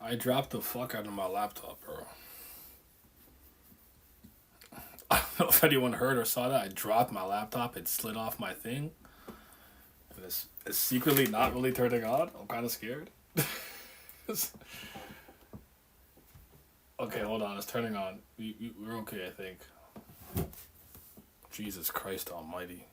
I dropped the fuck out of my laptop, bro. I don't know if anyone heard or saw that. I dropped my laptop. It slid off my thing. And it's secretly not really turning on. I'm kind of scared. Okay, hold on. It's turning on. We're okay, I think. Jesus Christ Almighty.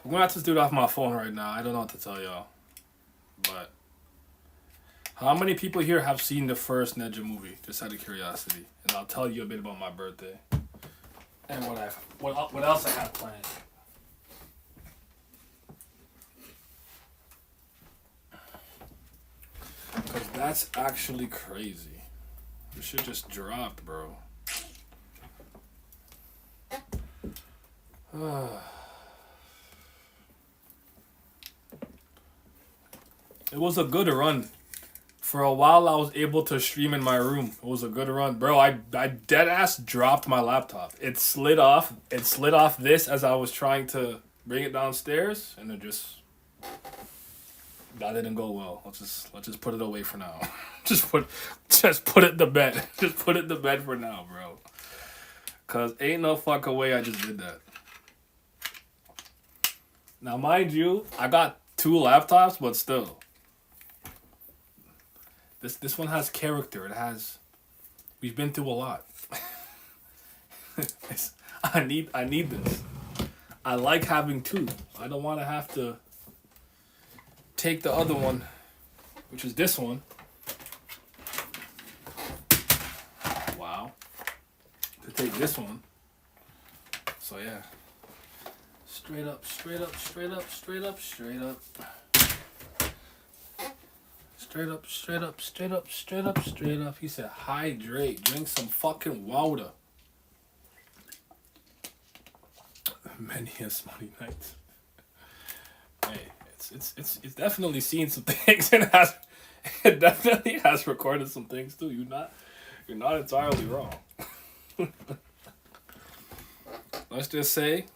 I'm gonna have to do it off my phone right now. I don't know what to tell y'all. But how many people here have seen the first Ninja movie? Just out of curiosity. And I'll tell you a bit about my birthday. And what else I have planned. Because that's actually crazy. This shit just dropped, bro. It was a good run. For a while, I was able to stream in my room. It was a good run, bro. I dead ass dropped my laptop. It slid off. It slid off this as I was trying to bring it downstairs, and it just that didn't go well. Let's just put it away for now. just put it to bed. Just put it to bed for now, bro. Cause ain't no fucking way I just did that. Now, mind you, I got two laptops, but still. This one has character. It has. We've been through a lot. I need this. I like having two. I don't want to have to take the other one, which is this one. Wow. To take this one. So yeah. Straight up, straight up, straight up, straight up, straight up. Straight up, straight up, straight up, straight up, straight up. He said, hydrate. Drink some fucking water. Many a smutty nights. Hey, it's definitely seen some things and it definitely has recorded some things too. You're not entirely wrong. Let's just say,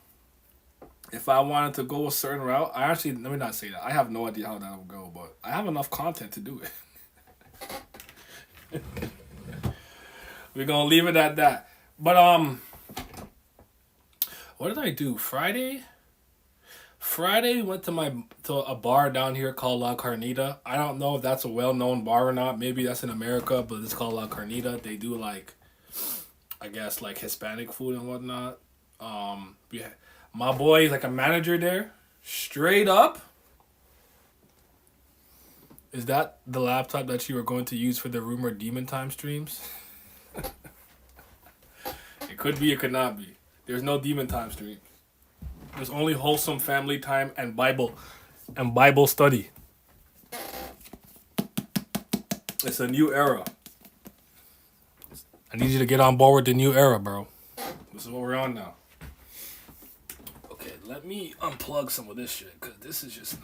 if I wanted to go a certain route, let me not say that. I have no idea how that would go, but I have enough content to do it. We're gonna leave it at that. But what did I do? Friday we went to a bar down here called La Carnita. I don't know if that's a well-known bar or not. Maybe that's in America, but it's called La Carnita. They do like, I guess, like Hispanic food and whatnot. Yeah. My boy is like a manager there. Straight up. Is that the laptop that you were going to use for the rumored Demon Time streams? It could be, it could not be. There's no Demon Time stream. There's only wholesome family time and Bible study. It's a new era. I need you to get on board with the new era, bro. This is what we're on now. Let me unplug some of this shit, because this is just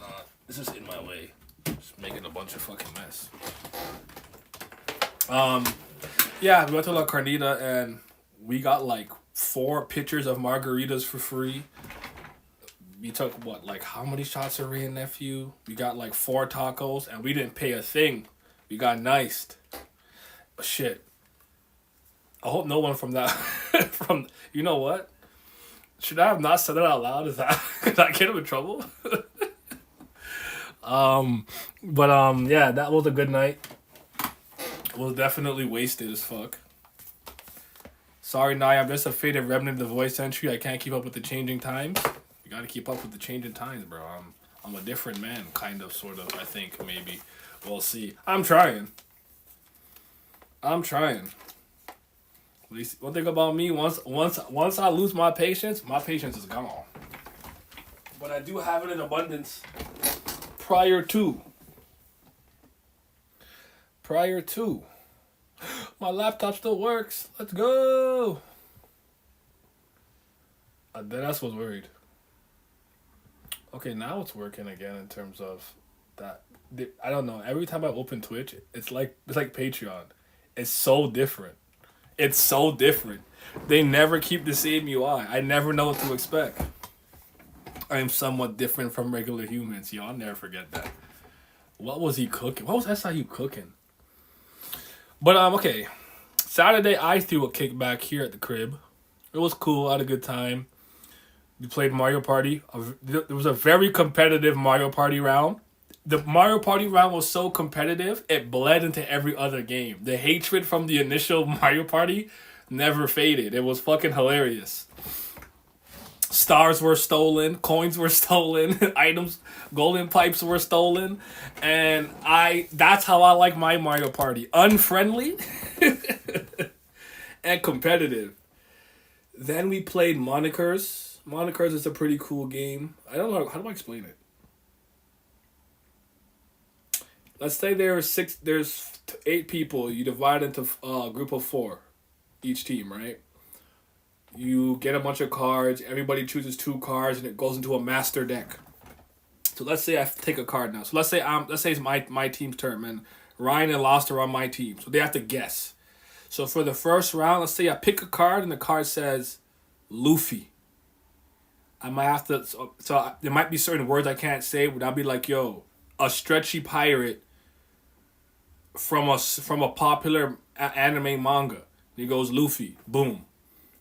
in my way. Just making a bunch of fucking mess. Yeah, we went to La Carnita and we got like 4 pitchers of margaritas for free. We took how many shots of Ray and Nephew? We got like 4 tacos and we didn't pay a thing. We got niced. Shit. I hope no one from that, you know what? Should I have not said it out loud? Could I get him in trouble? Yeah, that was a good night. It was definitely wasted as fuck. Sorry, Nye, I'm just a faded remnant of the voice entry. I can't keep up with the changing times. You gotta keep up with the changing times, bro. I'm a different man, kind of, sort of, I think, maybe. We'll see. I'm trying. One thing about me, once I lose my patience is gone. But I do have it in abundance prior to. My laptop still works. Let's go. That's was worried. Okay, now it's working again in terms of that. I don't know. Every time I open Twitch, it's like Patreon. It's so different. It's so different. They never keep the same UI. I never know what to expect. I am somewhat different from regular humans. Yo, I'll never forget that. What was he cooking? What was SIU cooking? But okay. Saturday I threw a kickback here at the crib. It was cool. I had a good time. We played Mario Party. There was a very competitive Mario Party round. The Mario Party round was so competitive, it bled into every other game. The hatred from the initial Mario Party never faded. It was fucking hilarious. Stars were stolen, coins were stolen, items, golden pipes were stolen, and that's how I like my Mario Party. Unfriendly and competitive. Then we played Monikers. Monikers is a pretty cool game. I don't know, how do I explain it? Let's say there's 8 people. You divide into a group of 4, each team, right? You get a bunch of cards. Everybody chooses 2 cards, and it goes into a master deck. So let's say I take a card now. So let's say it's my team's turn, man. Ryan and Lost are on my team, so they have to guess. So for the first round, let's say I pick a card, and the card says Luffy. I might have to. So there might be certain words I can't say, but I'll be like, yo, a stretchy pirate from a popular anime manga. He goes Luffy. Boom.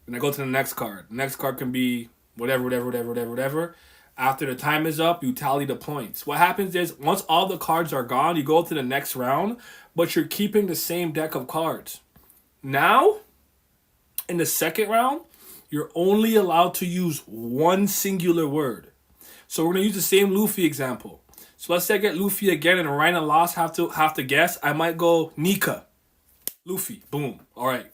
And I go to the next card. The next card can be whatever. After the time is up, you tally the points. What happens is, once all the cards are gone, you go to the next round, but you're keeping the same deck of cards. Now, in the second round, you're only allowed to use one singular word. So we're going to use the same Luffy example. So let's say I get Luffy again and Ryan and Lost have to guess. I might go Nika. Luffy. Boom. All right.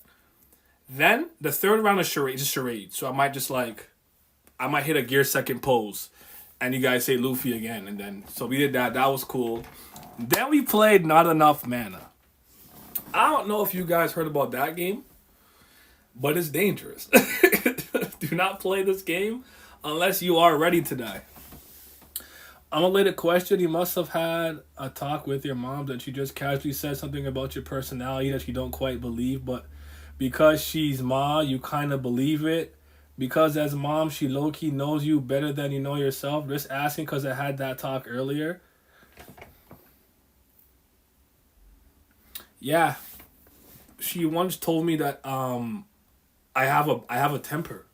Then the third round is charade. So I might hit a gear second pose. And you guys say Luffy again. And then, so we did that. That was cool. Then we played Not Enough Mana. I don't know if you guys heard about that game, but it's dangerous. Do not play this game unless you are ready to die. Unrelated question. You must have had a talk with your mom that she just casually said something about your personality that you don't quite believe, but because she's ma, you kind of believe it. Because as mom, she low-key knows you better than you know yourself. Just asking because I had that talk earlier. Yeah. She once told me that I have a temper.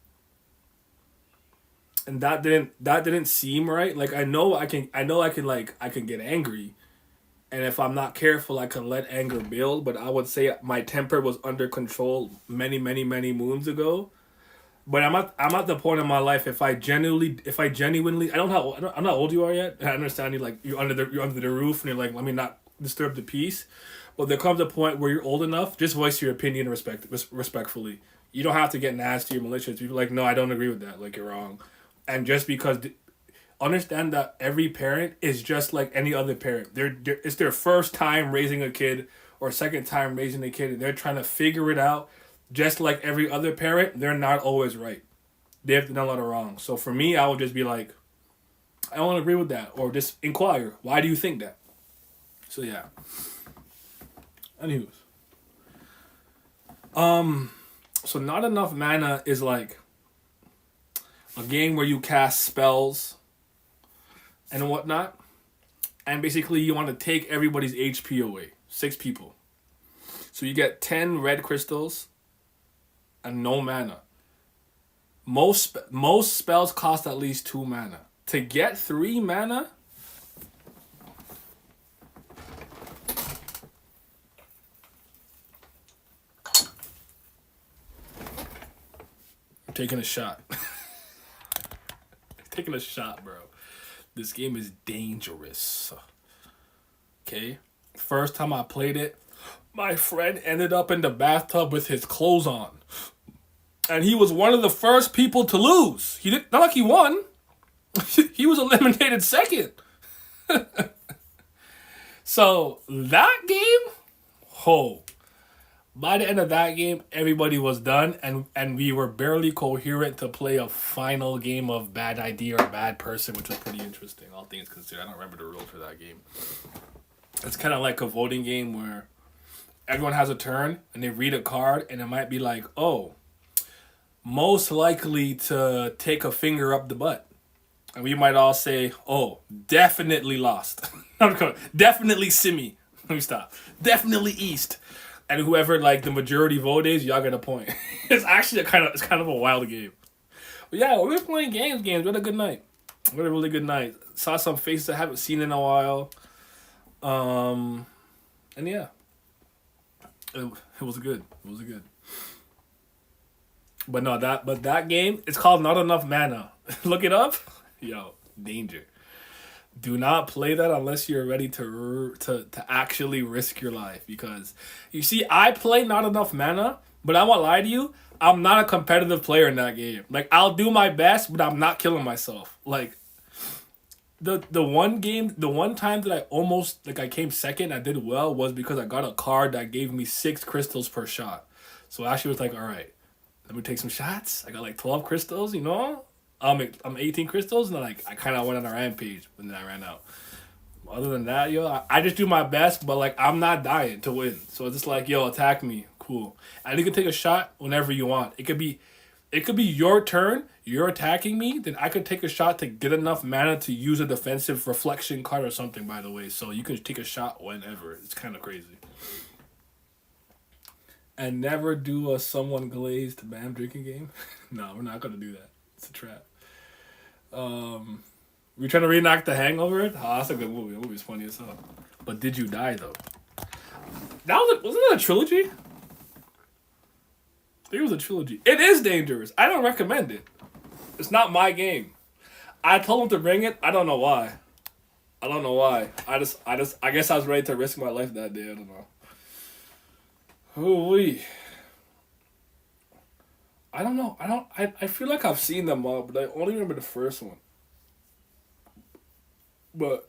And that didn't seem right. Like I know I can get angry, and if I'm not careful, I can let anger build. But I would say my temper was under control many moons ago. But I'm at the point in my life if I genuinely I'm not how old you are yet. I understand you're under the roof and you're like, let me not disturb the peace. But there comes a point where you're old enough, just voice your opinion respectfully. You don't have to get nasty or malicious. You're like, no, I don't agree with that. Like, you're wrong. And just because, understand that every parent is just like any other parent. It's their first time raising a kid or second time raising a kid, and they're trying to figure it out. Just like every other parent, they're not always right. They have done a lot of wrong. So for me, I would just be like, I don't agree with that, or just inquire, why do you think that? So yeah. Anywho, so Not Enough Mana is like a game where you cast spells and whatnot, and basically you want to take everybody's HP away. 6 people. So you get 10 red crystals and no mana. Most spells cost at least 2 mana. To get 3 mana, I'm taking a shot. Taking a shot, bro. This game is dangerous. Okay? First time I played it, my friend ended up in the bathtub with his clothes on. And he was one of the first people to lose. He didn't, not like he won. He was eliminated second. So that game, by the end of that game, everybody was done, and we were barely coherent to play a final game of Bad Idea or Bad Person, which was pretty interesting, all things considered. I don't remember the rules for that game. It's kind of like a voting game where everyone has a turn and they read a card and it might be like, oh, most likely to take a finger up the butt. And we might all say, oh, definitely lost. Definitely Simi. Let me stop. Definitely East. And whoever like the majority vote is, y'all get a point. It's kind of a wild game. But yeah, we were playing games. We had a good night. We had a really good night. Saw some faces I haven't seen in a while. And yeah. It was good. It was good. But no, that game, it's called Not Enough Mana. Look it up. Yo, danger. Do not play that unless you're ready to actually risk your life. Because you see, I play Not Enough Mana, but I won't lie to you, I'm not a competitive player in that game. Like, I'll do my best, but I'm not killing myself. Like, the one time that I almost like I came second, I did well, was because I got a card that gave me 6 crystals per shot. So Ashley was like, all right, let me take some shots. I got like 12 crystals, you know? I'm 18 crystals, and like I kind of went on a rampage, and then I ran out. Other than that, yo, I just do my best, but like I'm not dying to win. So it's just like, yo, attack me, cool. And you can take a shot whenever you want. It could be your turn. You're attacking me, then I could take a shot to get enough mana to use a defensive reflection card or something. By the way, so you can take a shot whenever. It's kind of crazy. And never do a someone glazed bam drinking game. No, we're not gonna do that. It's a trap. We trying to reenact The Hangover? Oh, that's a good movie. The movie's funny as hell. But did you die though? Wasn't that a trilogy? I think it was a trilogy. It is dangerous. I don't recommend it. It's not my game. I told him to bring it. I don't know why. I guess I was ready to risk my life that day. I don't know. Holy. I don't know. I feel like I've seen them all, but I only remember the first one. But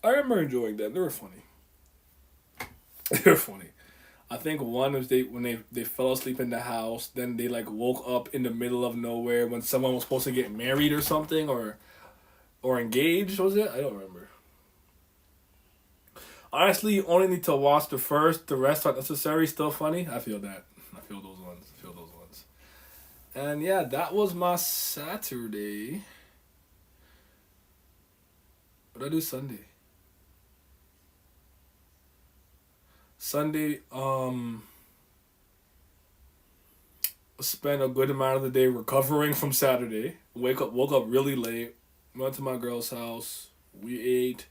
I remember enjoying them. They were funny. They were funny. I think one was when they fell asleep in the house, then they like woke up in the middle of nowhere when someone was supposed to get married or something, or engaged, was it? I don't remember. Honestly, you only need to watch the first. The rest aren't necessary. Still funny. I feel that. I feel those ones. And yeah, that was my Saturday. What did I do Sunday? Sunday, spent a good amount of the day recovering from Saturday. Woke up really late. Went to my girl's house. We ate.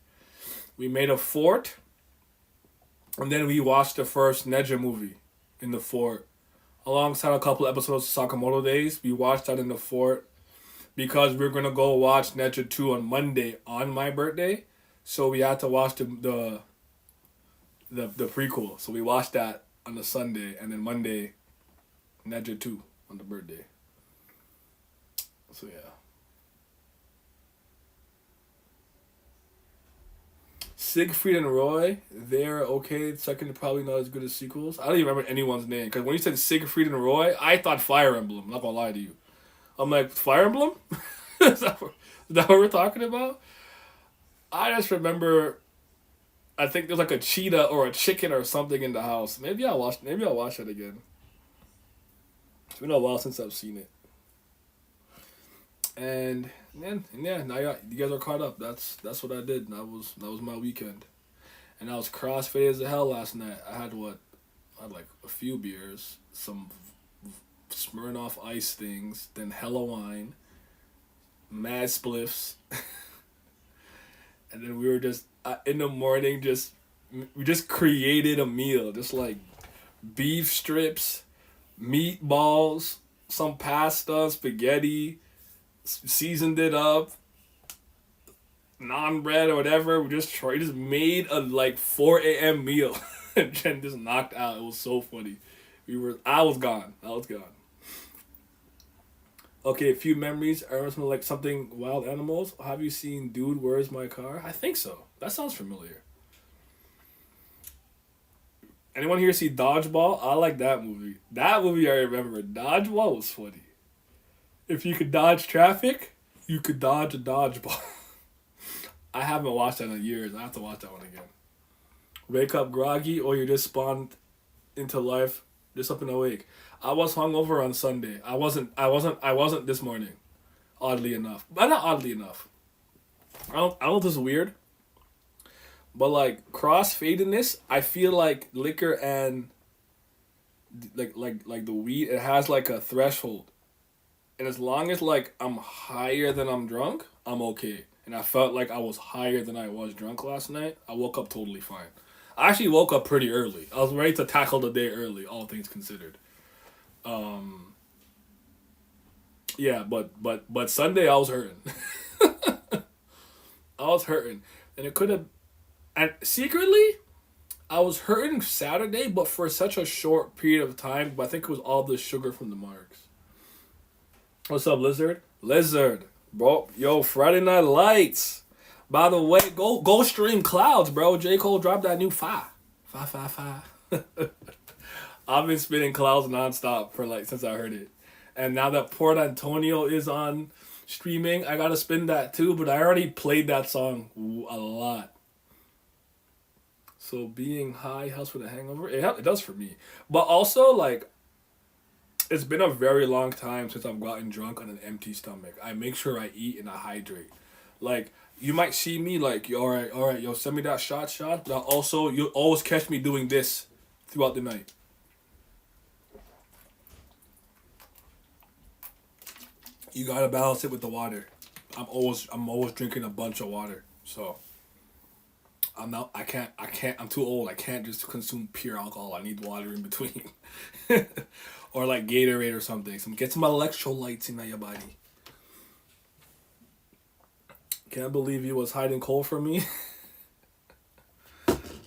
We made a fort. And then we watched the first Neja movie in the fort. Alongside a couple episodes of Sakamoto Days. We watched that in the fort. Because we are going to go watch Neja 2 on Monday on my birthday. So we had to watch the prequel. So we watched that on the Sunday. And then Monday, Neja 2 on the birthday. So yeah. Siegfried and Roy, they're okay. Second, probably not as good as sequels. I don't even remember anyone's name. Because when you said Siegfried and Roy, I thought Fire Emblem. I'm not going to lie to you. I'm like, Fire Emblem? Is that what we're talking about? I just remember, I think there's like a cheetah or a chicken or something in the house. Maybe I'll watch it again. It's been a while since I've seen it. And yeah, now you guys are caught up. That's what I did. That was my weekend. And I was crossfaded as hell last night. I had like a few beers, some Smirnoff Ice things, then hella wine, mad spliffs, and then we were just in the morning. We just created a meal, just like beef strips, meatballs, some pasta, spaghetti, seasoned it up, naan bread or whatever. We just made a like 4 a.m. meal and then just knocked out. It was so funny. I was gone. Okay, a few memories. I remember like something Wild Animals. Have you seen Dude, Where's My Car? I think so. That sounds familiar. Anyone here see Dodgeball? I like that movie. That movie I remember. Dodgeball was funny. If you could dodge traffic, you could dodge a dodgeball. I haven't watched that in years. I have to watch that one again. Wake up groggy, or you just spawned into life just up and awake. I was hungover on Sunday. I wasn't this morning. Oddly enough, but not oddly enough. I don't know if this is weird, but like cross fadedness, I feel like liquor and like the weed, it has like a threshold, and as long as like I'm higher than I'm drunk, I'm okay. And I felt like I was higher than I was drunk last night. I woke up totally fine. I actually woke up pretty early. I was ready to tackle the day early, all things considered. Um, yeah, but Sunday I was hurting. I was hurting, and it could have. And secretly, I was hurting Saturday, but for such a short period of time. But I think it was all the sugar from the marks. What's up, Lizard? Lizard, bro. Yo, Friday Night Lights. By the way, go stream Clouds, bro. J. Cole dropped that new Fa. I've been spinning Clouds nonstop for like since I heard it. And now that Port Antonio is on streaming, I gotta spin that too, but I already played that song a lot. So being high helps with a hangover. It does for me. But also, like, it's been a very long time since I've gotten drunk on an empty stomach. I make sure I eat and I hydrate. Like, you might see me like, yo, all right, yo, send me that shot. But also, you'll always catch me doing this throughout the night. You gotta balance it with the water. I'm always drinking a bunch of water. So I can't I'm too old. I can't just consume pure alcohol. I need water in between. Or like Gatorade or something. Get some electrolytes in your body. Can't believe you was hiding coal from me.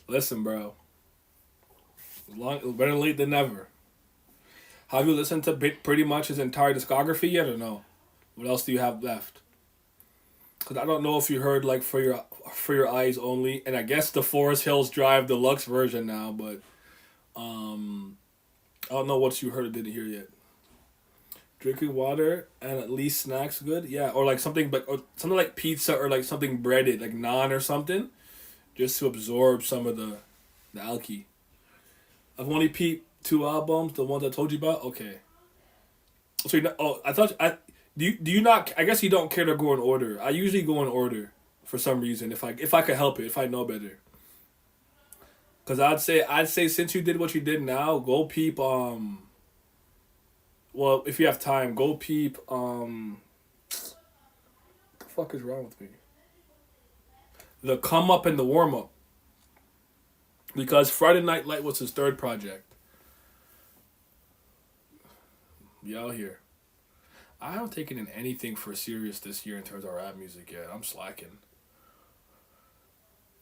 Listen, bro. Better late than never. Have you listened to pretty much his entire discography yet or no? What else do you have left? Cause I don't know if you heard like for your eyes only, and I guess the Forest Hills Drive deluxe version now, but um, I don't know what you heard or didn't hear yet. Drinking water and at least snacks good, yeah, or like something, but or something like pizza or like something breaded, like naan or something, just to absorb some of the alky. I've only peeped two albums, the ones I told you about. Okay, so I thought I do you not? I guess you don't care to go in order. I usually go in order for some reason if I could help it, if I know better. Cause I'd say since you did what you did now, go peep well, if you have time, go peep what the fuck is wrong with me? The come up and the warm up. Because Friday Night Light was his third project. Y'all here. I haven't taken in anything for serious this year in terms of rap music yet. I'm slacking.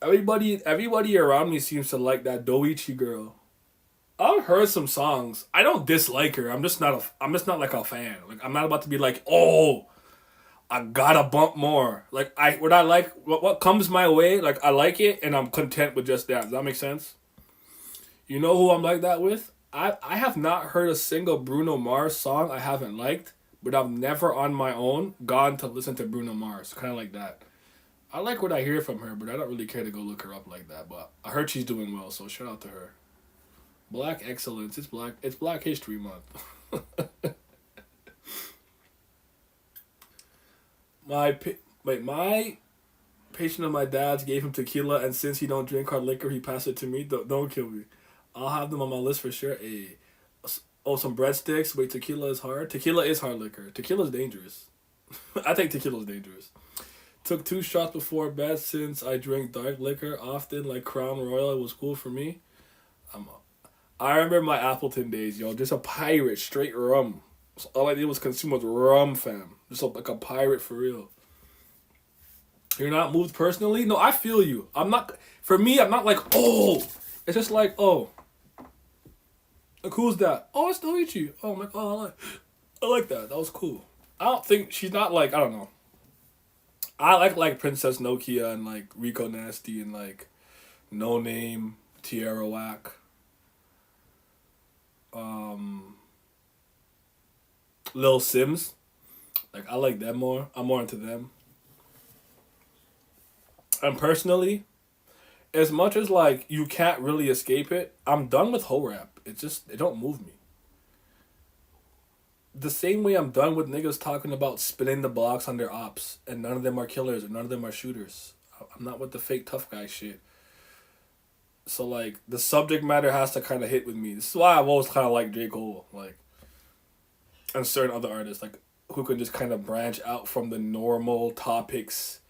Everybody around me seems to like that Doichi girl. I've heard some songs. I don't dislike her. I'm just not like a fan. Like I'm not about to be like, oh, I gotta bump more. Like I like what comes my way. Like I like it, and I'm content with just that. Does that make sense? You know who I'm like that with? I have not heard a single Bruno Mars song I haven't liked, but I've never on my own gone to listen to Bruno Mars. Kind of like that. I like what I hear from her, but I don't really care to go look her up like that. But I heard she's doing well, so shout out to her. Black excellence. It's Black History Month. My patient of my dad's gave him tequila, and since he don't drink hard liquor, he passed it to me. Don't kill me. I'll have them on my list for sure. Oh, some breadsticks. Wait, tequila is hard. Tequila is hard liquor. Tequila is dangerous. I think tequila is dangerous. Took 2 shots before bed since I drink dark liquor often, like Crown Royal. It was cool for me. I'm I remember my Appleton days, yo. Just a pirate, straight rum. So all I did was consume was rum, fam. Like a pirate for real. You're not moved personally? No, I feel you. I'm not. For me, I'm not like, oh. It's just like, oh. Like, who's that? Oh, it's Doichi. Oh, my God. I like that. That was cool. I don't think she's not like, I don't know. I like Princess Nokia and like Rico Nasty and like No Name, Tierra Whack. Um, Lil Sims. Like I like them more. I'm more into them. And personally, as much as like you can't really escape it, I'm done with whole rap. It don't move me. The same way I'm done with niggas talking about spinning the blocks on their ops and none of them are killers and none of them are shooters. I'm not with the fake tough guy shit. So like the subject matter has to kind of hit with me. This is why I've always kind of liked J. Cole, like, and certain other artists like who can just kind of branch out from the normal topics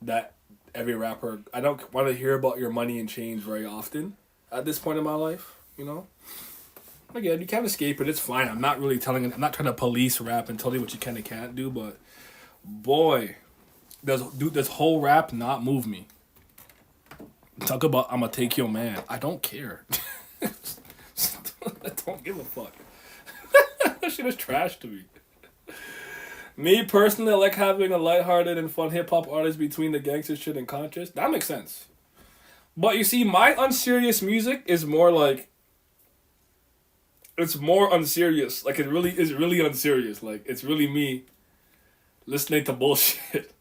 that every rapper. I don't want to hear about your money and change very often at this point in my life. You know. Again, you can't escape it. It's fine. I'm not really telling. I'm not trying to police rap and tell you what you can and can't do. But boy, does this whole rap not move me? Talk about I'm gonna take your man. I don't care. I don't give a fuck. That shit is trash to me. Me personally, I like having a lighthearted and fun hip hop artist between the gangster shit and conscious. That makes sense. But you see, my unserious music is more like. It's more unserious. Like, it really is really unserious. Like, it's really me listening to bullshit.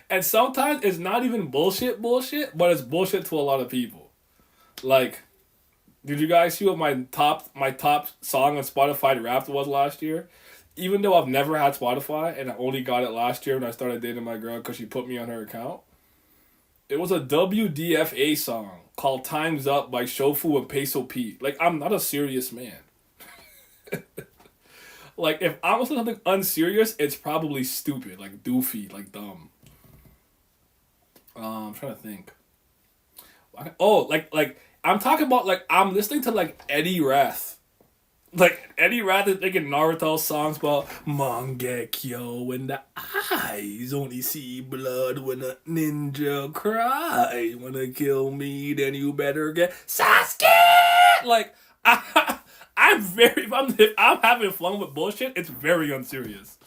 And sometimes it's not even bullshit, but it's bullshit to a lot of people. Like, did you guys see what my top song on Spotify Wrapped was last year? Even though I've never had Spotify and I only got it last year when I started dating my girl because she put me on her account. It was a WDFA song called Time's Up by Shofu and Peso P. Like, I'm not a serious man. Like, if I was something unserious, it's probably stupid, like doofy, like dumb. I'm trying to think. Oh, like I'm talking about like I'm listening to like Eddie Rath. Like Eddie Rath is making Naruto songs about Mangekyo when the eyes only see blood when a ninja cry. Wanna kill me, then you better get Sasuke. Like if I'm having fun with bullshit, it's very unserious.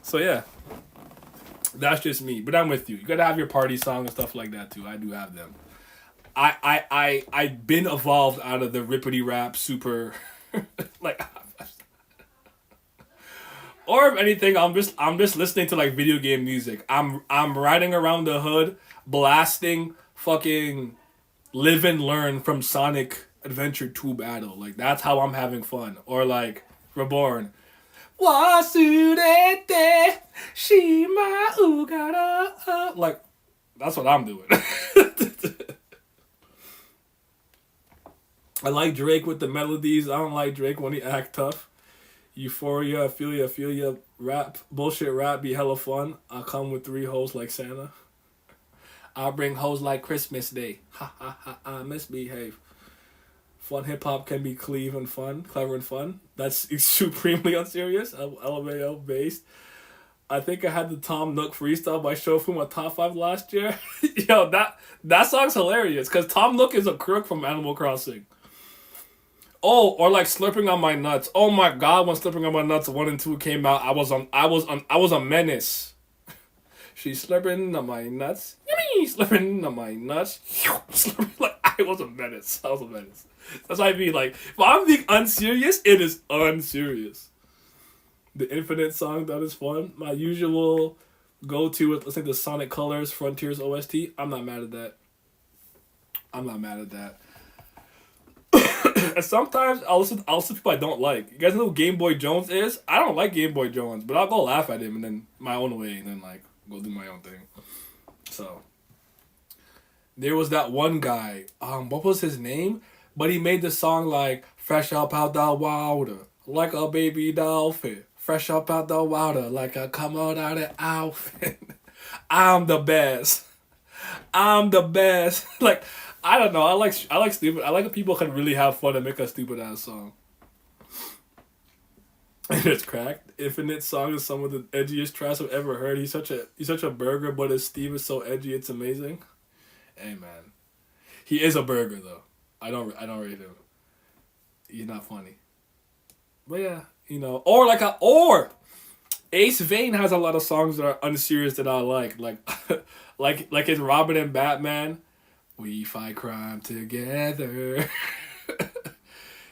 So yeah. That's just me, but I'm with you. You gotta have your party song and stuff like that too. I do have them. I've been evolved out of the rippity rap super, like, or if anything, I'm just listening to like video game music. I'm riding around the hood, blasting fucking Live and Learn from Sonic Adventure 2 Battle. Like that's how I'm having fun. Or like Reborn. Wasurete Shima Ugara. Like, that's what I'm doing. I like Drake with the melodies. I don't like Drake when he act tough. Euphoria, I feel ya. Rap, bullshit rap be hella fun. I come with 3 hoes like Santa. I'll bring hoes like Christmas Day. Ha ha ha, I misbehave. Fun hip hop can be clever and fun. That's supremely unserious. LMAO based. I think I had the Tom Nook freestyle by Shofu my top 5 last year. Yo, that song's hilarious because Tom Nook is a crook from Animal Crossing. Oh, or like Slurping on My Nuts. Oh my god, when Slurping on My Nuts 1 and 2 came out, I was a menace. She's slurping on my nuts. Yummy! Slurping on my nuts. Slurping, like I was a menace. That's what I mean. Like, if I'm being unserious, it is unserious. The Infinite song, that is fun. My usual go-to with listening to Sonic Colors, Frontiers OST. I'm not mad at that. And sometimes I'll listen to people I don't like. You guys know who Game Boy Jones is? I don't like Game Boy Jones, but I'll go laugh at him and then my own way and then like go do my own thing. So there was that one guy. What was his name? But he made the song like fresh up out the water, like a baby dolphin. Fresh up out the water, like a come out of the outfit. I'm the best. Like, I don't know. I like stupid. I like when people can really have fun and make a stupid ass song. And it's cracked. Infinite song is some of the edgiest tracks I've ever heard. He's such a burger, but his Steve is so edgy. It's amazing. Hey man, he is a burger though. I don't rate him. He's not funny. But yeah, or Ace Vane has a lot of songs that are unserious that I like like his Robin and Batman. We fight crime together.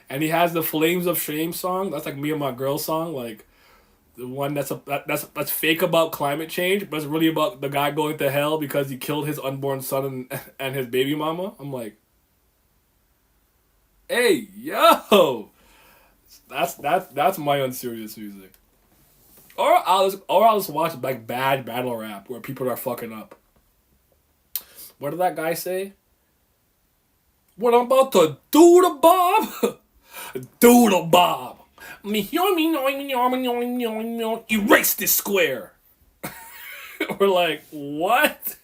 And he has the Flames of Shame song. That's like me and my girl song. Like, The one that's fake about climate change, but it's really about the guy going to hell because he killed his unborn son and his baby mama. I'm like, hey, yo, that's my unserious music. Or I'll just watch like bad battle rap where people are fucking up. What did that guy say? What I'm about to do to Bob? Doodle Bob. Erase this square. We're like, what?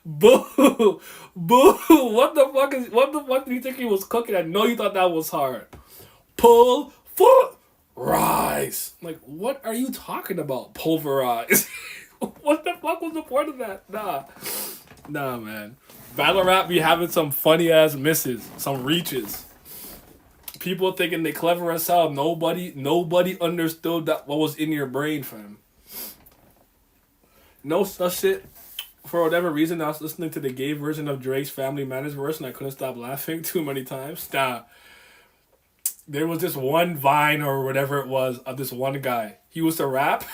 Boo, boo. What the fuck do you think he was cooking? I know you thought that was hard. Pull foot rise. I'm like, what are you talking about? Pulverize. What the fuck was the point of that? Nah, man. Battle rap be having some funny ass misses, some reaches. People thinking they clever as hell. Nobody understood that what was in your brain, fam. No such shit. For whatever reason, I was listening to the gay version of Drake's Family Matters verse, and I couldn't stop laughing too many times. There was this one Vine or whatever it was of this one guy. He used to rap.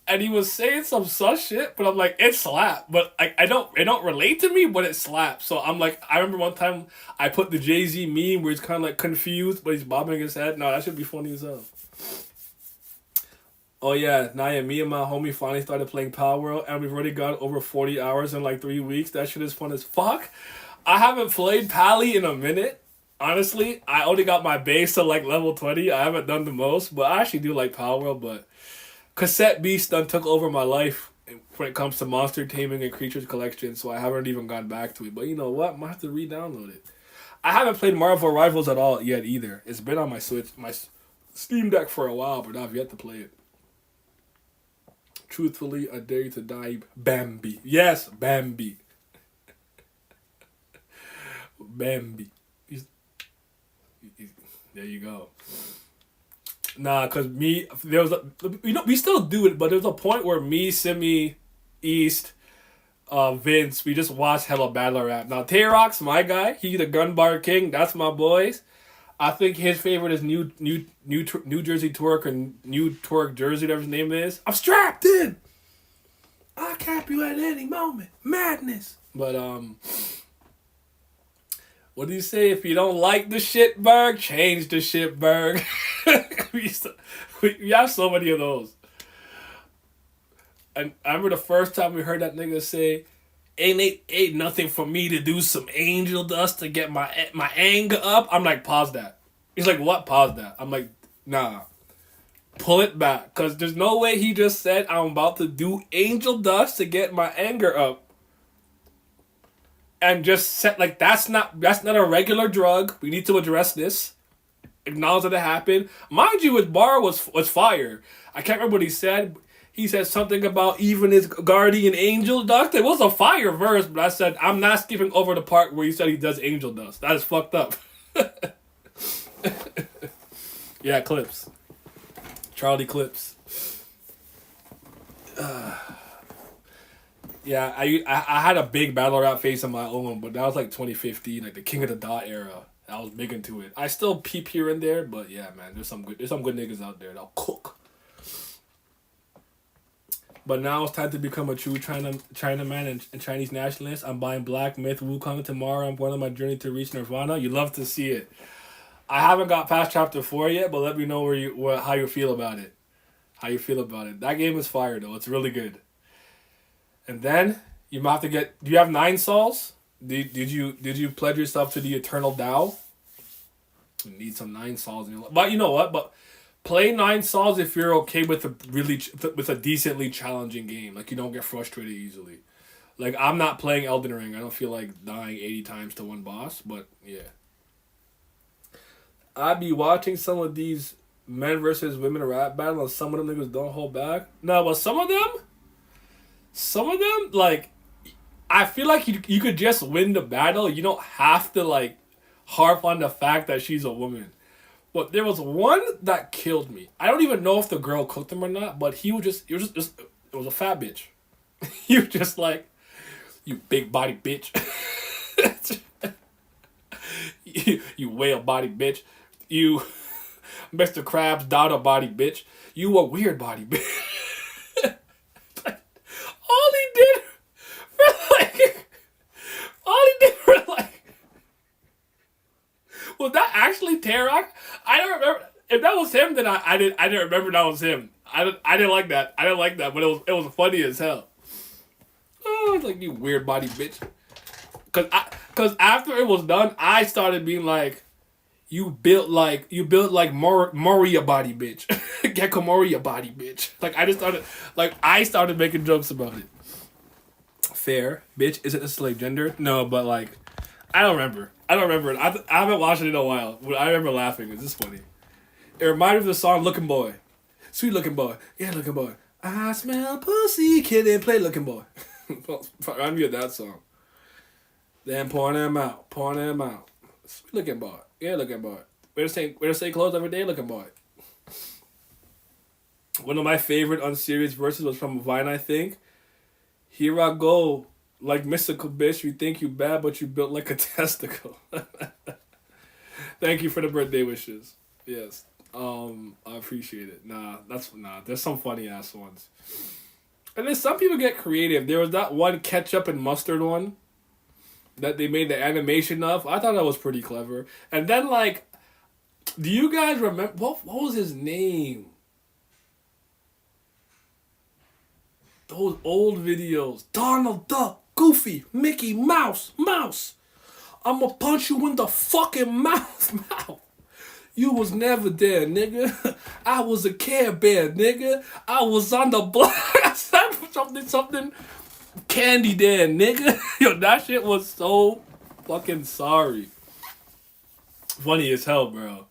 And he was saying some sus shit, but I'm like, it slapped. But it don't relate to me, but it slaps. So I'm like, I remember one time I put the Jay-Z meme where he's kind of like confused, but he's bobbing his head. No, that should be funny as hell. Oh yeah, Naya, me and my homie finally started playing Power World, and we've already got over 40 hours in like 3 weeks. That shit is fun as fuck. I haven't played Pally in a minute. Honestly, I only got my base to like level 20. I haven't done the most, but I actually do like Power World, but Cassette Beast done took over my life when it comes to monster taming and creatures collection, so I haven't even gone back to it. But you know what? I might have to re-download it. I haven't played Marvel Rivals at all yet either. It's been on my Switch, my Steam Deck for a while, but I've yet to play it. Truthfully, I dare you to die, Bambi. Yes, Bambi. Bambi. There you go. Nah, cause we still do it, but there's a point where me, Simi, East, Vince, we just watch hella battle rap. Now Tay-Rock's my guy. He the gun bar king. That's my boys. I think his favorite is New Jersey Twerk or New Twerk Jersey, whatever his name is. I'm strapped in. I'll cap you at any moment. Madness. But what do you say? If you don't like the shitberg, change the shitberg. we have so many of those. And I remember the first time we heard that nigga say, ain't nothing for me to do some angel dust to get my anger up. I'm like, pause that. He's like, what? Pause that. I'm like, nah. Pull it back. Because there's no way he just said I'm about to do angel dust to get my anger up. And just set like that's not a regular drug. We need to address this. Acknowledge that it happened. Mind you, his bar was fire. I can't remember what he said. He said something about even his guardian angel dust. It was a fire verse, but I said I'm not skipping over the part where he said he does angel dust. That is fucked up. Yeah, Clips. Charlie Clips. Yeah, I had a big battle rap face of my own, but that was like 2015, like the King of the Dot era. I was big into it. I still peep here and there, but yeah, man, there's some good niggas out there that'll cook. But now it's time to become a true Chinaman and Chinese nationalist. I'm buying Black Myth Wukong tomorrow. I'm going on my journey to reach Nirvana. You love to see it. I haven't got past chapter 4 yet, but let me know how you feel about it. How you feel about it. That game is fire though. It's really good. And then you might have to get. Do you have 9 souls? Did you pledge yourself to the eternal Tao? You need some 9 souls in your life. But you know what? But play 9 souls if you're okay with a decently challenging game. Like you don't get frustrated easily. Like I'm not playing Elden Ring. I don't feel like dying 80 times to one boss. But yeah, I'd be watching some of these men versus women rap battle, and some of them niggas don't hold back. No, but some of them, like, I feel like you could just win the battle. You don't have to, like, harp on the fact that she's a woman. But there was one that killed me. I don't even know if the girl cooked him or not, but it was a fat bitch. He was just like, you big body bitch. you whale body bitch. You Mr. Krabs, Dada body bitch. You a weird body bitch. All he did for like, all he did for like, was that actually Tarak? I don't remember. If that was him, then I didn't remember that was him. I didn't like that. I didn't like that, but it was funny as hell. Oh, it's like, you weird body bitch. Cause after it was done, I started being like, you built like Moria body bitch. Gecko Moria body bitch. Like I started making jokes about it. Fair, bitch. Is it a slave gender? No, but like, I don't remember it. I haven't watched it in a while. But I remember laughing. It's just funny. It reminded me of the song "Looking Boy," sweet looking boy, yeah, looking boy. I smell pussy, kid and play looking boy. Remind me of that song. Then pouring them out. Sweet looking boy, yeah, looking boy. Wear the same clothes every day, looking boy. One of my favorite unserious verses was from Vine, I think. Here I go, like mystical bitch. You think you bad, but you built like a testicle. Thank you for the birthday wishes. Yes. I appreciate it. There's some funny ass ones. And then some people get creative. There was that one ketchup and mustard one that they made the animation of. I thought that was pretty clever. And then like, do you guys remember what was his name? Those old videos. Donald Duck, Goofy, Mickey Mouse. I'ma punch you in the fucking mouth. You was never there, nigga. I was a Care Bear, nigga. I was on the block. something candy there, nigga. Yo, that shit was so fucking sorry. Funny as hell, bro.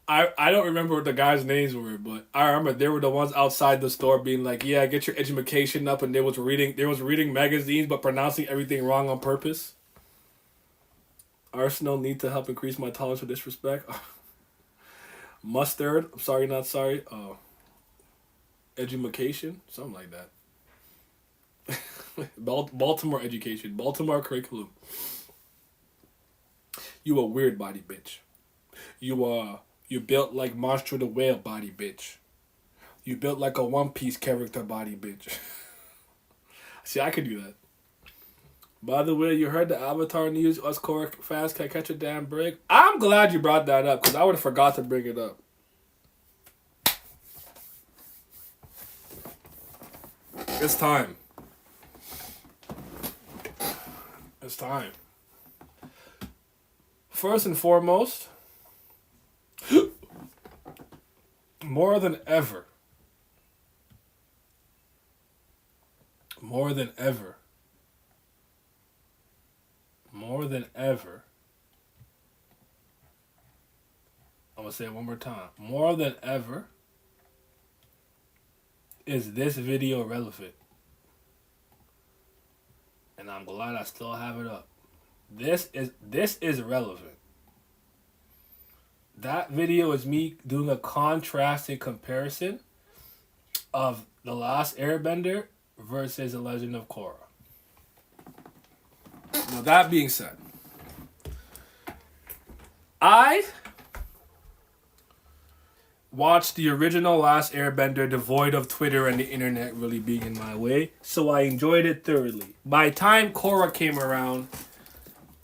I don't remember what the guys' names were, but I remember they were the ones outside the store being like, yeah, get your education up, and they was reading magazines but pronouncing everything wrong on purpose. Arsenal need to help increase my tolerance for disrespect. Mustard, I'm sorry, not sorry. Education, something like that. Baltimore education, Baltimore curriculum. You a weird body bitch. You built like Monster the Whale body bitch. You built like a One Piece character body bitch. See, I could do that. By the way, you heard the Avatar news? Us core fans can't catch a damn break. I'm glad you brought that up because I would have forgot to bring it up. It's time. It's time. First and foremost, more than ever, I'm going to say it one more time. More than ever is this video relevant. And I'm glad I still have it up. This is relevant. That video is me doing a contrasting comparison of The Last Airbender versus The Legend of Korra. Now that being said, I watched the original Last Airbender devoid of Twitter and the internet really being in my way, so I enjoyed it thoroughly. By the time Korra came around,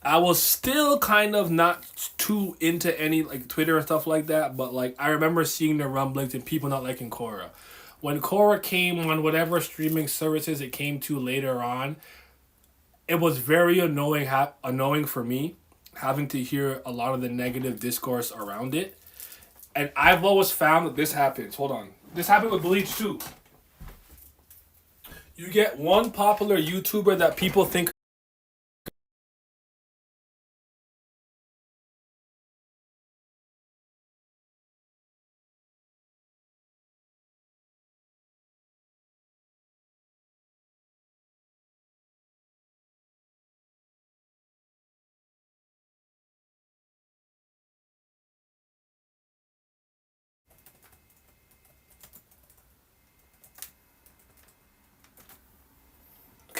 I was still kind of not too into any like Twitter and stuff like that, but like I remember seeing the rumblings and people not liking Korra. When Korra came on whatever streaming services it came to later on, it was very annoying for me having to hear a lot of the negative discourse around it. And I've always found that this happens. Hold on. This happened with Bleach too. You get one popular YouTuber that people think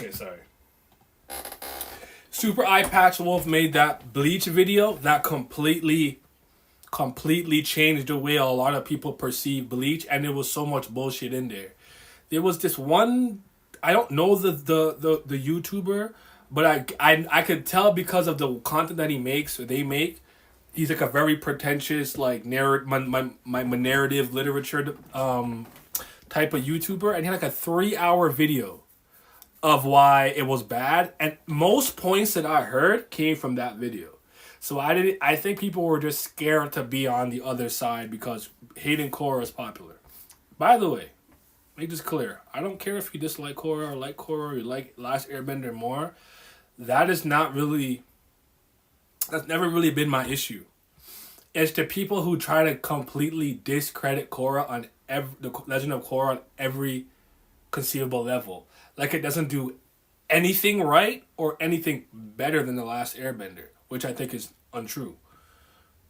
okay, sorry. Super Eye Patch Wolf made that Bleach video that completely completely changed the way a lot of people perceive Bleach, and there was so much bullshit in there. There was this one, I don't know the YouTuber, but I could tell because of the content that he makes or they make. He's like a very pretentious like my narrative literature type of YouTuber, and he had like a 3 hour video of why it was bad, and most points that I heard came from that video. So I think people were just scared to be on the other side because hating Korra is popular. By the way, make this clear. I don't care if you dislike Korra or like Korra or you like Last Airbender more. That is not really, that's never really been my issue. It's the people who try to completely discredit Korra on the Legend of Korra on every conceivable level. Like it doesn't do anything right or anything better than The Last Airbender, which I think is untrue.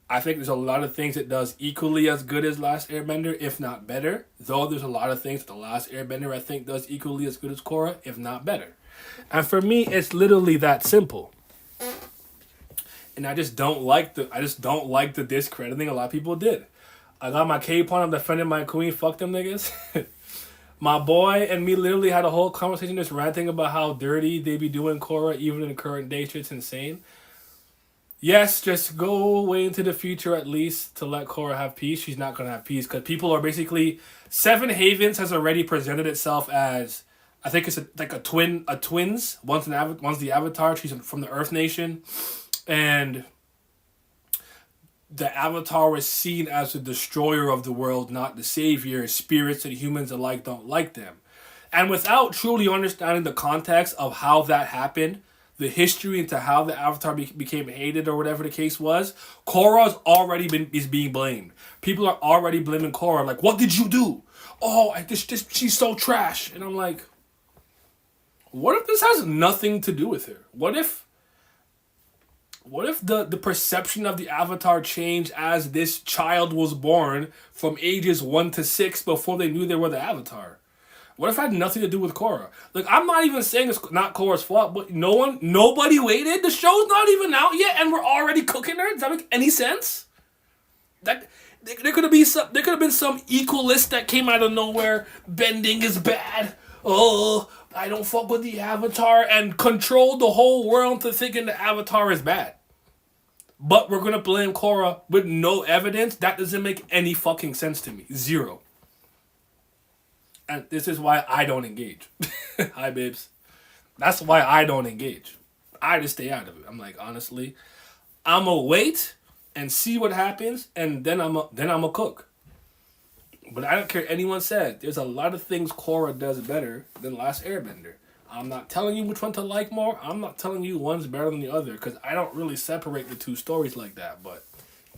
I think there's a lot of things it does equally as good as Last Airbender, if not better. Though there's a lot of things that The Last Airbender I think does equally as good as Korra, if not better. And for me, it's literally that simple. And I just don't like the discrediting a lot of people did. I got my cape on, I'm defending my queen, fuck them niggas. My boy and me literally had a whole conversation just ranting about how dirty they be doing Korra even in the current day. Shit's insane. Yes, just go way into the future at least to let Korra have peace. She's not going to have peace because people are basically... Seven Havens has already presented itself as... I think it's like a twins. One's the Avatar. She's from the Earth Nation. And the Avatar was seen as the destroyer of the world, not the savior. Spirits and humans alike don't like them. And without truly understanding the context of how that happened, the history into how the Avatar became hated or whatever the case was, Korra's already is being blamed. People are already blaming Korra, like, what did you do? Oh, she's so trash. And I'm like, what if this has nothing to do with her? What if the perception of the Avatar changed as this child was born from ages 1 to 6 before they knew they were the Avatar? What if it had nothing to do with Korra? Like, I'm not even saying it's not Korra's fault, but nobody waited. The show's not even out yet, and we're already cooking her. Does that make any sense? There could have been some equalist that came out of nowhere. Bending is bad. Oh, I don't fuck with the Avatar, and controlled the whole world to thinking the Avatar is bad. But we're gonna blame Korra with no evidence. That doesn't make any fucking sense to me. Zero. And this is why I don't engage. Hi, babes. That's why I don't engage. I just stay out of it. I'm like, honestly, I'm gonna wait and see what happens, and then I'm a cook. But I don't care what anyone says. There's a lot of things Korra does better than Last Airbender. I'm not telling you which one to like more. I'm not telling you one's better than the other, because I don't really separate the two stories like that. But,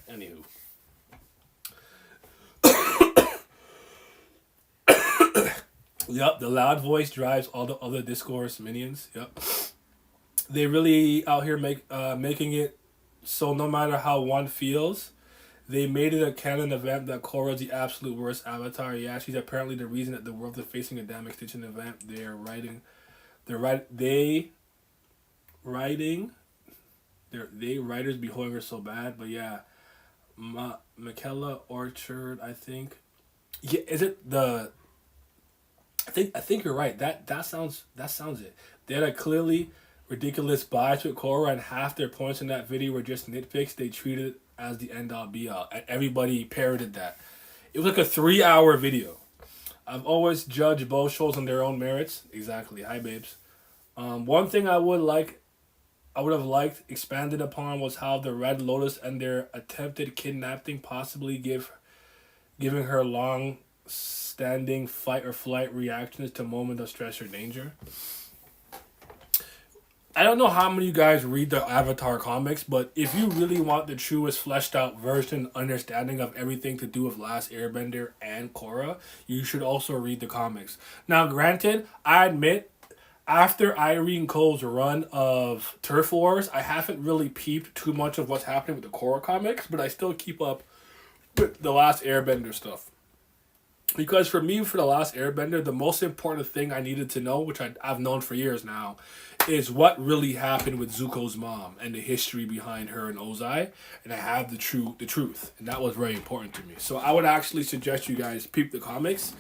anywho. Yep, the loud voice drives all the other discourse minions. Yep. They really out here making it so no matter how one feels, they made it a canon event that Korra's the absolute worst Avatar. Yeah, she's apparently the reason that the world is facing a damn extinction event. They writers be holding her so bad. But yeah, Michaela Orchard, I think. Yeah, is it the? I think you're right. That sounds it. They had a clearly ridiculous bias with Korra, and half their points in that video were just nitpicks. They treated it as the end all be all, and everybody parroted that. It was like a 3-hour video. I've always judged both shows on their own merits. Exactly. Hi, babes. One thing I would have liked expanded upon was how the Red Lotus and their attempted kidnapping possibly giving her long standing fight or flight reactions to moment of stress or danger. I don't know how many of you guys read the Avatar comics, but if you really want the truest fleshed out version understanding of everything to do with Last Airbender and Korra, you should also read the comics. Now, granted, I admit, after Irene Cole's run of Turf Wars, I haven't really peeped too much of what's happening with the Korra comics, but I still keep up with the Last Airbender stuff. Because for me, for the last Airbender, the most important thing I needed to know, which I've known for years now, is what really happened with Zuko's mom and the history behind her and Ozai, and I have the truth, and that was very important to me. So I would actually suggest you guys peep the comics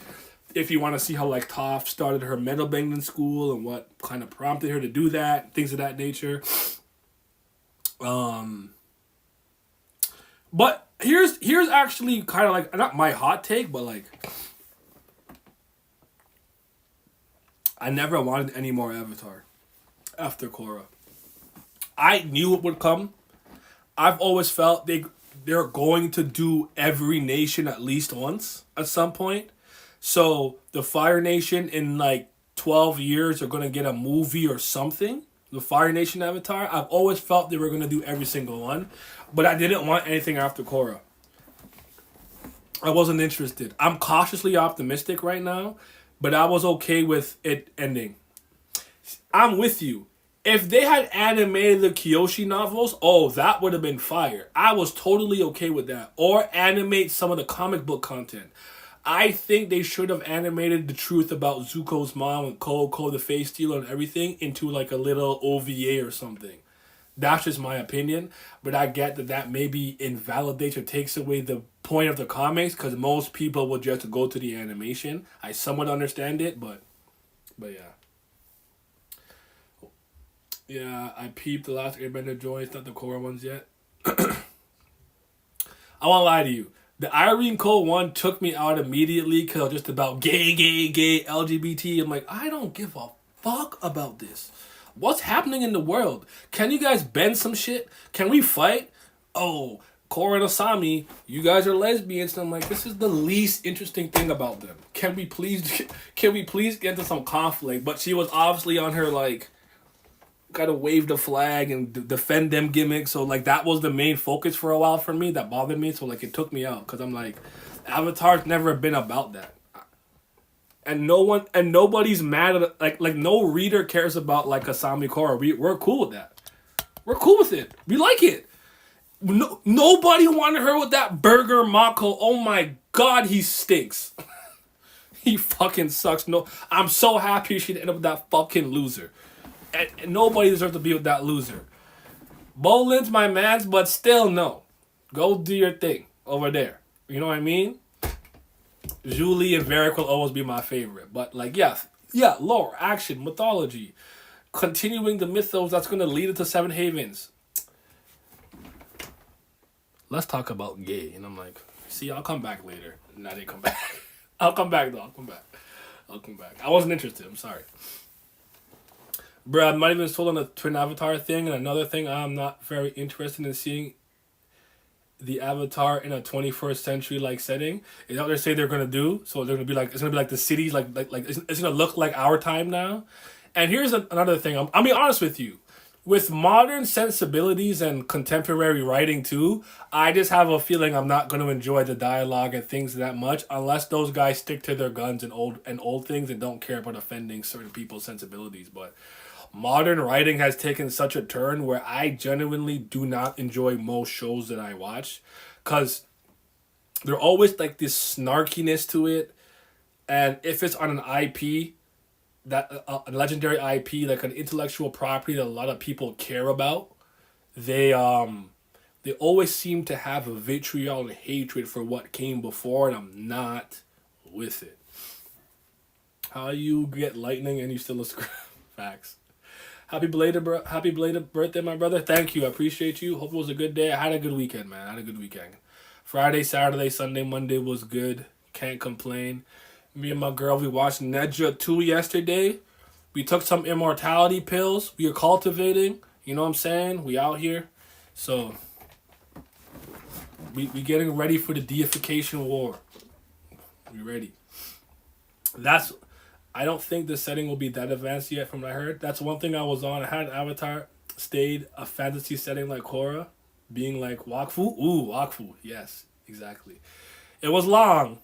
if you want to see how like Toph started her metal banging in school and what kind of prompted her to do that, things of that nature. But here's actually kind of like not my hot take, but like I never wanted any more Avatar after Korra. I knew it would come. I've always felt they're going to do every nation at least once at some point. So the Fire Nation in like 12 years are going to get a movie or something. The Fire Nation Avatar. I've always felt they were going to do every single one. But I didn't want anything after Korra. I wasn't interested. I'm cautiously optimistic right now, but I was okay with it ending. I'm with you. If they had animated the Kyoshi novels, oh, that would have been fire. I was totally okay with that. Or animate some of the comic book content. I think they should have animated the truth about Zuko's mom and Ko the face stealer and everything into like a little OVA or something. That's just my opinion, but I get that maybe invalidates or takes away the point of the comics because most people will just go to the animation. I somewhat understand it, but yeah. Yeah, I peeped the last Airbender joints, not the core ones yet. I won't lie to you. The Irene Cole one took me out immediately because it was just about gay, LGBT. I'm like, I don't give a fuck about this. What's happening in the world? Can you guys bend some shit? Can we fight? Oh, Korra and Asami, you guys are lesbians. And I'm like, this is the least interesting thing about them. Can we please get into some conflict? But she was obviously on her like, gotta wave the flag and defend them gimmick. So like that was the main focus for a while for me. That bothered me. So like it took me out because I'm like, Avatar's never been about that. And nobody's mad at like no reader cares about like Asami Korra. We're cool with that. We're cool with it. We like it. No, nobody wanted her with that burger Mako. Oh my god, he stinks. He fucking sucks. No, I'm so happy she ended up with that fucking loser. And nobody deserves to be with that loser. Bolin's my man's, but still no. Go do your thing over there. You know what I mean? Julie and Varric will always be my favorite. But like, yeah, lore, action, mythology. Continuing the mythos that's going to lead into Seven Havens. Let's talk about gay. And I'm like, see, I'll come back later. And I didn't come back. I'll come back though. I'll come back. I wasn't interested. I'm sorry. Bruh, I'm not even sold on the Twin Avatar thing. And another thing I'm not very interested in seeing the Avatar in a 21st century like setting. Is that what they say they're gonna do? So they're gonna be like, it's gonna be like the cities, like it's gonna look like our time now. And here's another thing. I'll be honest with you. With modern sensibilities and contemporary writing too, I just have a feeling I'm not gonna enjoy the dialogue and things that much unless those guys stick to their guns and old things and don't care about offending certain people's sensibilities. But modern writing has taken such a turn where I genuinely do not enjoy most shows that I watch because they're always like this snarkiness to it. And if it's on an IP, that a legendary IP, like an intellectual property that a lot of people care about, they always seem to have a vitriol and hatred for what came before, and I'm not with it. How you get lightning and you still a scrap? Facts. Happy belated birthday, my brother. Thank you. I appreciate you. Hope it was a good day. I had a good weekend, man. I had a good weekend. Friday, Saturday, Sunday, Monday was good. Can't complain. Me and my girl, we watched Nedra 2 yesterday. We took some immortality pills. We are cultivating. You know what I'm saying? We out here. So, we getting ready for the deification war. We ready. I don't think the setting will be that advanced yet from what I heard. That's one thing I was on. I had Avatar stayed a fantasy setting like Korra, being like Wakfu. Ooh, Wakfu. Yes, exactly. It was long.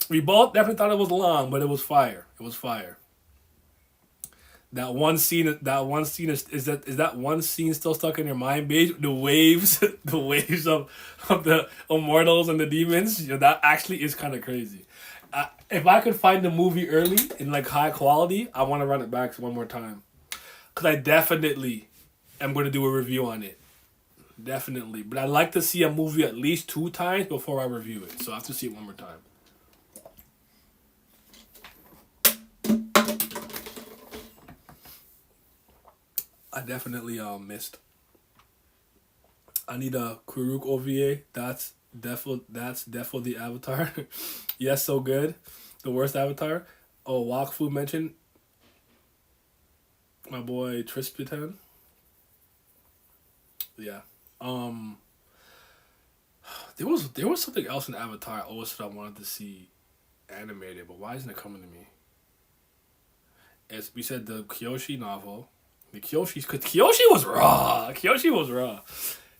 We both definitely thought it was long, but it was fire. It was fire. That one scene is that one scene still stuck in your mind, babe? The waves, of the immortals and the demons. Yeah, that actually is kind of crazy. If I could find the movie early in like high quality, I want to run it back one more time. Cause I definitely am going to do a review on it. Definitely, but I like to see a movie at least 2 times before I review it. So I have to see it one more time. I definitely missed. I need a Kuruk OVA. That's defo the Avatar. Yes, so good. The worst Avatar. Oh, Wakfu mentioned my boy Trispitan. Yeah. Um. There was something else in Avatar I always said I wanted to see animated, but why isn't it coming to me? As we said, the Kyoshi novel. The Kyoshi, cause Kyoshi was raw. Kyoshi was raw.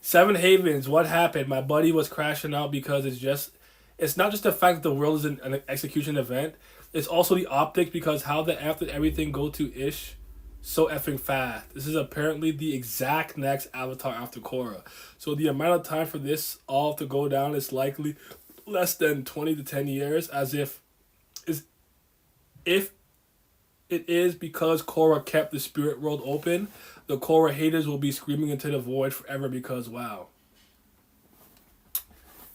Seven Havens. What happened? My buddy was crashing out because it's not just the fact that the world is an execution event. It's also the optics because how the F did everything go to ish so effing fast. This is apparently the exact next Avatar after Korra. So the amount of time for this all to go down is likely less than 20 to 10 years, as if it is because Korra kept the spirit world open. The Korra haters will be screaming into the void forever because, wow.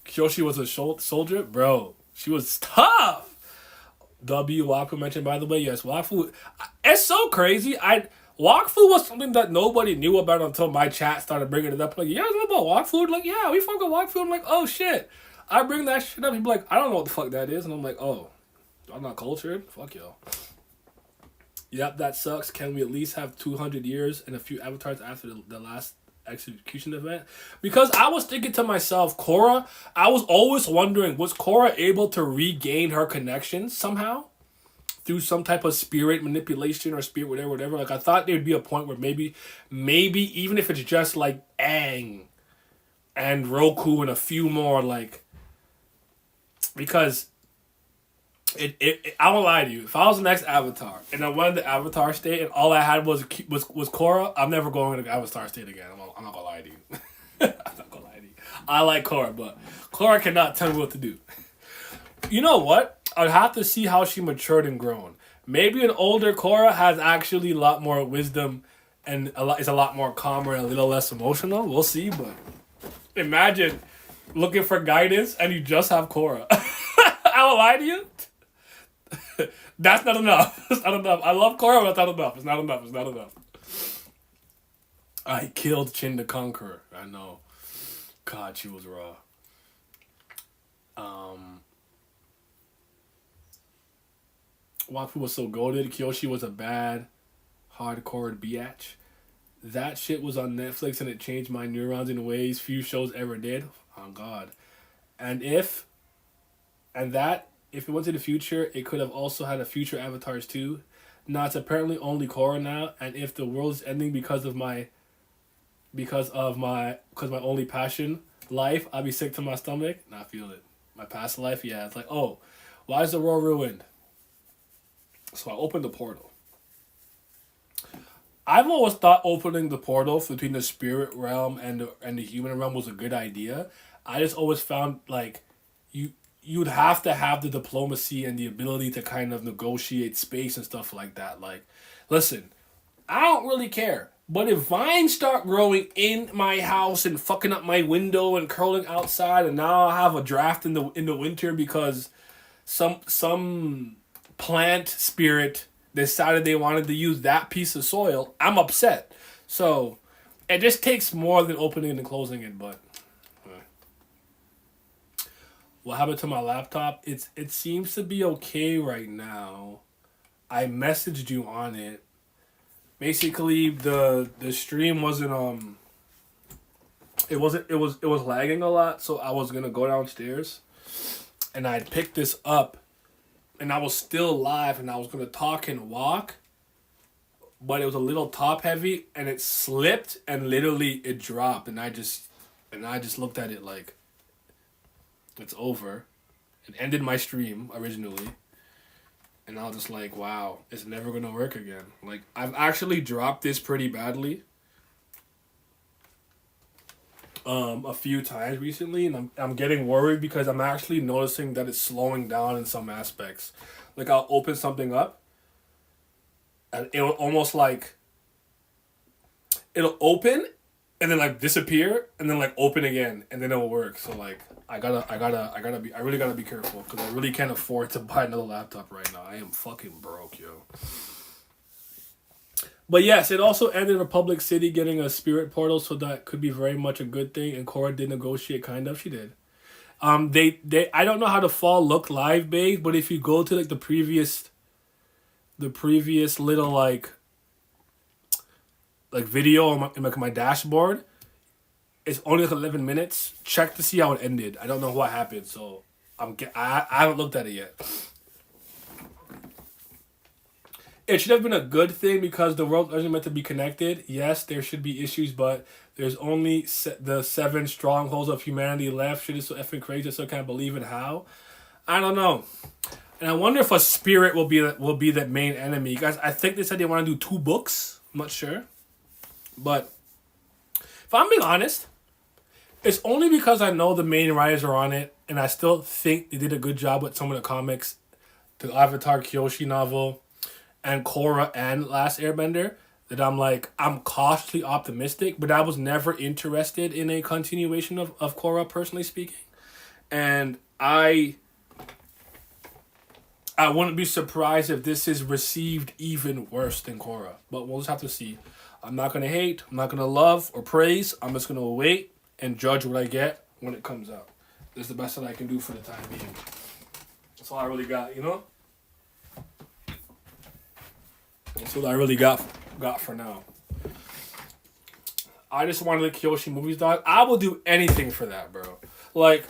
Kyoshi was a soldier? Bro, she was tough! Wakfu mentioned, by the way. Yes, Wakfu. It's so crazy. Wakfu was something that nobody knew about until my chat started bringing it up. Like, you guys know about Wakfu? Like, yeah, we fuck with Wakfu. I'm like, oh, shit. I bring that shit up. People like, I don't know what the fuck that is. And I'm like, oh, I'm not cultured? Fuck y'all. Yep, that sucks. Can we at least have 200 years and a few avatars after the last execution event? Because I was thinking to myself, Korra, I was always wondering, was Korra able to regain her connection somehow? Through some type of spirit manipulation or spirit whatever. Like, I thought there'd be a point where maybe even if it's just like Aang and Roku and a few more, like, because I won't lie to you. If I was the next Avatar and I went to the Avatar state and all I had was Korra, I'm never going to Avatar state again. I'm not gonna lie to you. I'm not gonna lie to you. I like Korra, but Korra cannot tell me what to do. You know what? I'd have to see how she matured and grown. Maybe an older Korra has actually a lot more wisdom and is a lot more calmer and a little less emotional. We'll see, but imagine looking for guidance and you just have Korra. I won't lie to you. That's not enough. It's not enough. I love Korra, but that's not enough. It's not enough. It's not enough. I killed Chin the Conqueror. I know. God, she was raw. Wafu was so goated. Kyoshi was a bad, hardcore biatch. That shit was on Netflix and it changed my neurons in ways few shows ever did. Oh God. If it went to the future, it could have also had a future avatars too. Now it's apparently only Korra now, and if the world's ending because my only passion life, I'll be sick to my stomach. Nah, I feel it. My past life, yeah. It's like, oh, why is the world ruined? So I opened the portal. I've always thought opening the portal between the spirit realm and the human realm was a good idea. I just always found like you'd have to have the diplomacy and the ability to kind of negotiate space and stuff like that. Like, listen, I don't really care. But if vines start growing in my house and fucking up my window and curling outside, and now I have a draft in the winter because some plant spirit decided they wanted to use that piece of soil, I'm upset. So it just takes more than opening and closing it, but what happened to my laptop? It seems to be okay right now. I messaged you on it. Basically the stream wasn't it was lagging a lot, so I was gonna go downstairs and I'd picked this up and I was still live and I was gonna talk and walk, but it was a little top heavy and it slipped and literally it dropped and I just looked at it like it's over. It ended my stream originally. And I was just like, wow, it's never gonna work again. Like, I've actually dropped this pretty badly. a few times recently, and I'm getting worried because I'm actually noticing that it's slowing down in some aspects. Like I'll open something up, and it'll almost like it'll open, and then like disappear, and then like open again, and then it'll work. So like I really gotta be careful because I really can't afford to buy another laptop right now. I am fucking broke, yo. But yes, it also ended Republic City getting a spirit portal, so that could be very much a good thing. And Korra did negotiate, kind of. She did. They I don't know how the fall looked live based, but if you go to like the previous little like video on my dashboard, it's only like 11 minutes. Check to see how it ended. I don't know what happened, so I haven't looked at it yet. It should have been a good thing because the world isn't meant to be connected. Yes, there should be issues, but there's only the 7 strongholds of humanity left. Shit is so effing crazy, so I can't believe it. How? I don't know. And I wonder if a spirit will be the main enemy. Guys, I think they said they want to do 2 books. I'm not sure. But if I'm being honest, it's only because I know the main writers are on it, and I still think they did a good job with some of the comics. The Avatar Kyoshi novel, and Korra and Last Airbender, that I'm cautiously optimistic, but I was never interested in a continuation of Korra, personally speaking. And I wouldn't be surprised if this is received even worse than Korra. But we'll just have to see. I'm not going to hate, I'm not going to love or praise. I'm just going to wait and judge what I get when it comes out. This is the best that I can do for the time being. That's all I really got, you know? That's what I really got for now. I just wanted the Kyoshi movies, dog. I will do anything for that, bro. Like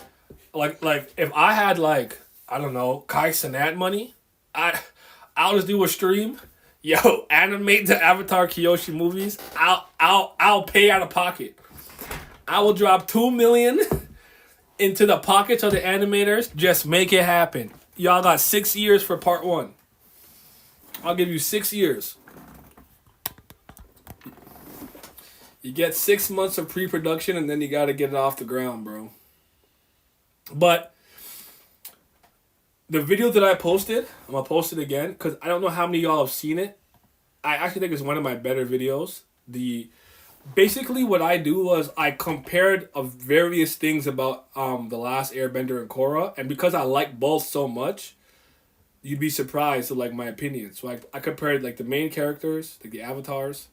if I had I don't know, Kai Cenat money, I'll just do a stream. Yo, animate the Avatar Kyoshi movies. I'll pay out of pocket. I will drop $2 million into the pockets of the animators. Just make it happen. Y'all got 6 years for part 1. I'll give you 6 years. You get 6 months of pre-production, and then you got to get it off the ground, bro. But the video that I posted, I'm going to post it again, because I don't know how many of y'all have seen it. I actually think it's one of my better videos. Basically what I do was I compared various things about The Last Airbender and Korra, and because I like both so much, you'd be surprised at my opinion. So I compared the main characters, the avatars,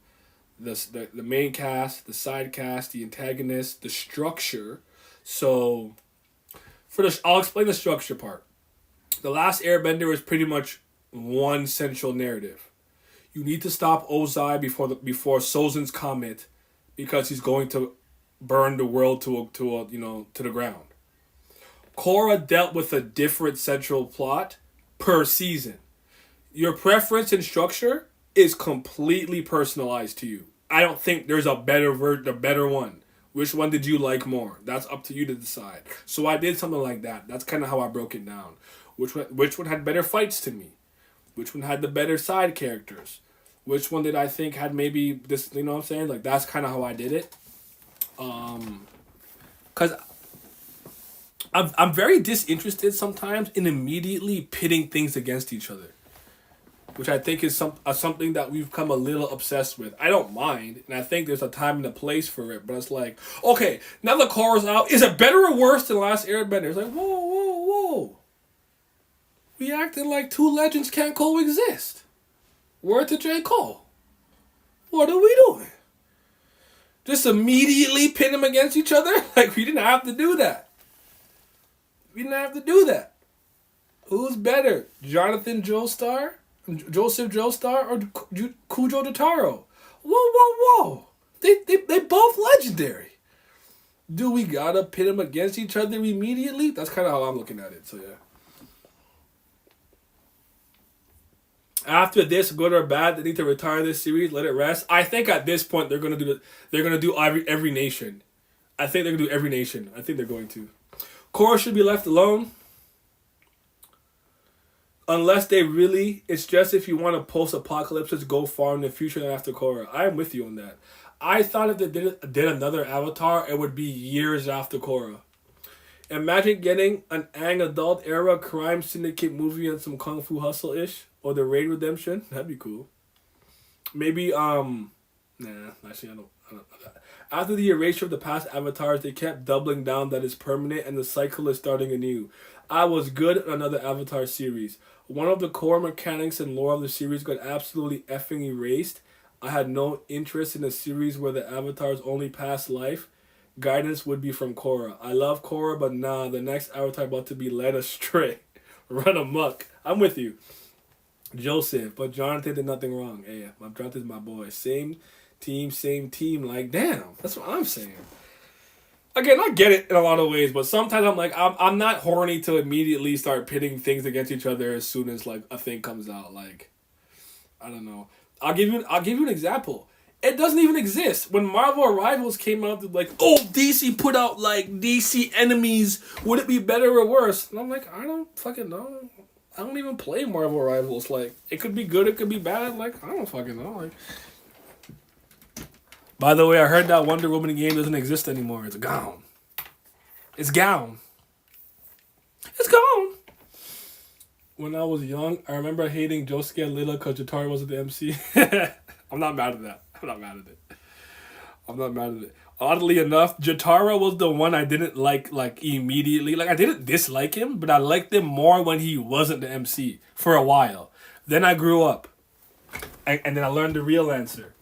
the main cast, the side cast, the antagonist, the structure. So I'll explain the structure part. The Last Airbender is pretty much one central narrative. You need to stop Ozai before Sozin's comet, because he's going to burn the world to the ground. Korra dealt with a different central plot per season. Your preference and structure is completely personalized to you. I don't think there's a better one. Which one did you like more? That's up to you to decide. So I did something like that. That's kind of how I broke it down. Which one had better fights to me? Which one had the better side characters? Which one did I think had maybe this, you know what I'm saying? That's kind of how I did it. Because I'm very disinterested sometimes in immediately pitting things against each other, which I think is something that we've come a little obsessed with. I don't mind, and I think there's a time and a place for it, but it's okay, now the Korra's out. Is it better or worse than Last Airbender? It's whoa. We acting like 2 legends can't coexist. Word to J. Cole. What are we doing? Just immediately pin them against each other? We didn't have to do that. Who's better? Jonathan Joestar? Joseph Joestar or Kujo Totaro? Whoa. They both legendary. Do we gotta pit them against each other immediately? That's kind of how I'm looking at it, so yeah. After this, good or bad, they need to retire this series, let it rest. I think at this point they're gonna do every nation. I think they're gonna do every nation. I think they're going to. Korra should be left alone. Unless it's just if you want to post-apocalypse, go far in the future and after Korra. I'm with you on that. I thought if they did another Avatar, it would be years after Korra. Imagine getting an Aang adult era crime syndicate movie and some Kung Fu Hustle ish, or the Raid Redemption. That'd be cool. Maybe nah, actually I don't. After the erasure of the past avatars, they kept doubling down that it's permanent and the cycle is starting anew. I was good at another Avatar series. One of the core mechanics and lore of the series got absolutely effing erased. I had no interest in a series where the avatars only pass life. Guidance would be from Korra. I love Korra, but nah, the next avatar about to be led astray. Run amok. I'm with you. Joseph, but Jonathan did nothing wrong. Hey, Jonathan's my boy. Same team. Like, damn, that's what I'm saying. Again, I get it in a lot of ways, but sometimes I'm like, I'm not horny to immediately start pitting things against each other as soon as like a thing comes out. Like, I don't know. I'll give you an example. It doesn't even exist. When Marvel Rivals came out, they're like, oh, DC put out like DC Enemies. Would it be better or worse? And I'm like, I don't fucking know. I don't even play Marvel Rivals. Like, it could be good, it could be bad. Like, I don't fucking know. Like, by the way, I heard that Wonder Woman game doesn't exist anymore. It's gone. It's gone. It's gone. When I was young, I remember hating Josuke and Lila because Jotaro wasn't the MC. I'm not mad at that. I'm not mad at it. Oddly enough, Jotaro was the one I didn't like immediately. Like, I didn't dislike him, but I liked him more when he wasn't the MC for a while. Then I grew up. And then I learned the real answer.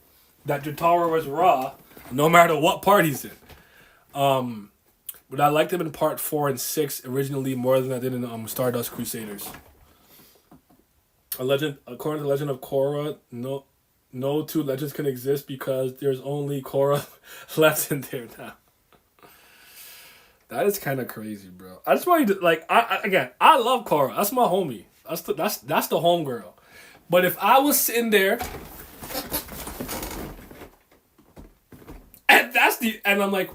That Jotaro was raw, no matter what part he's in. But I liked him in part 4 and 6 originally more than I did in Stardust Crusaders. According to the Legend of Korra, no two legends can exist because there's only Korra left in there now. That is kind of crazy, bro. I just want you to I love Korra. That's my homie. That's the homegirl. But if I was sitting there and I'm like,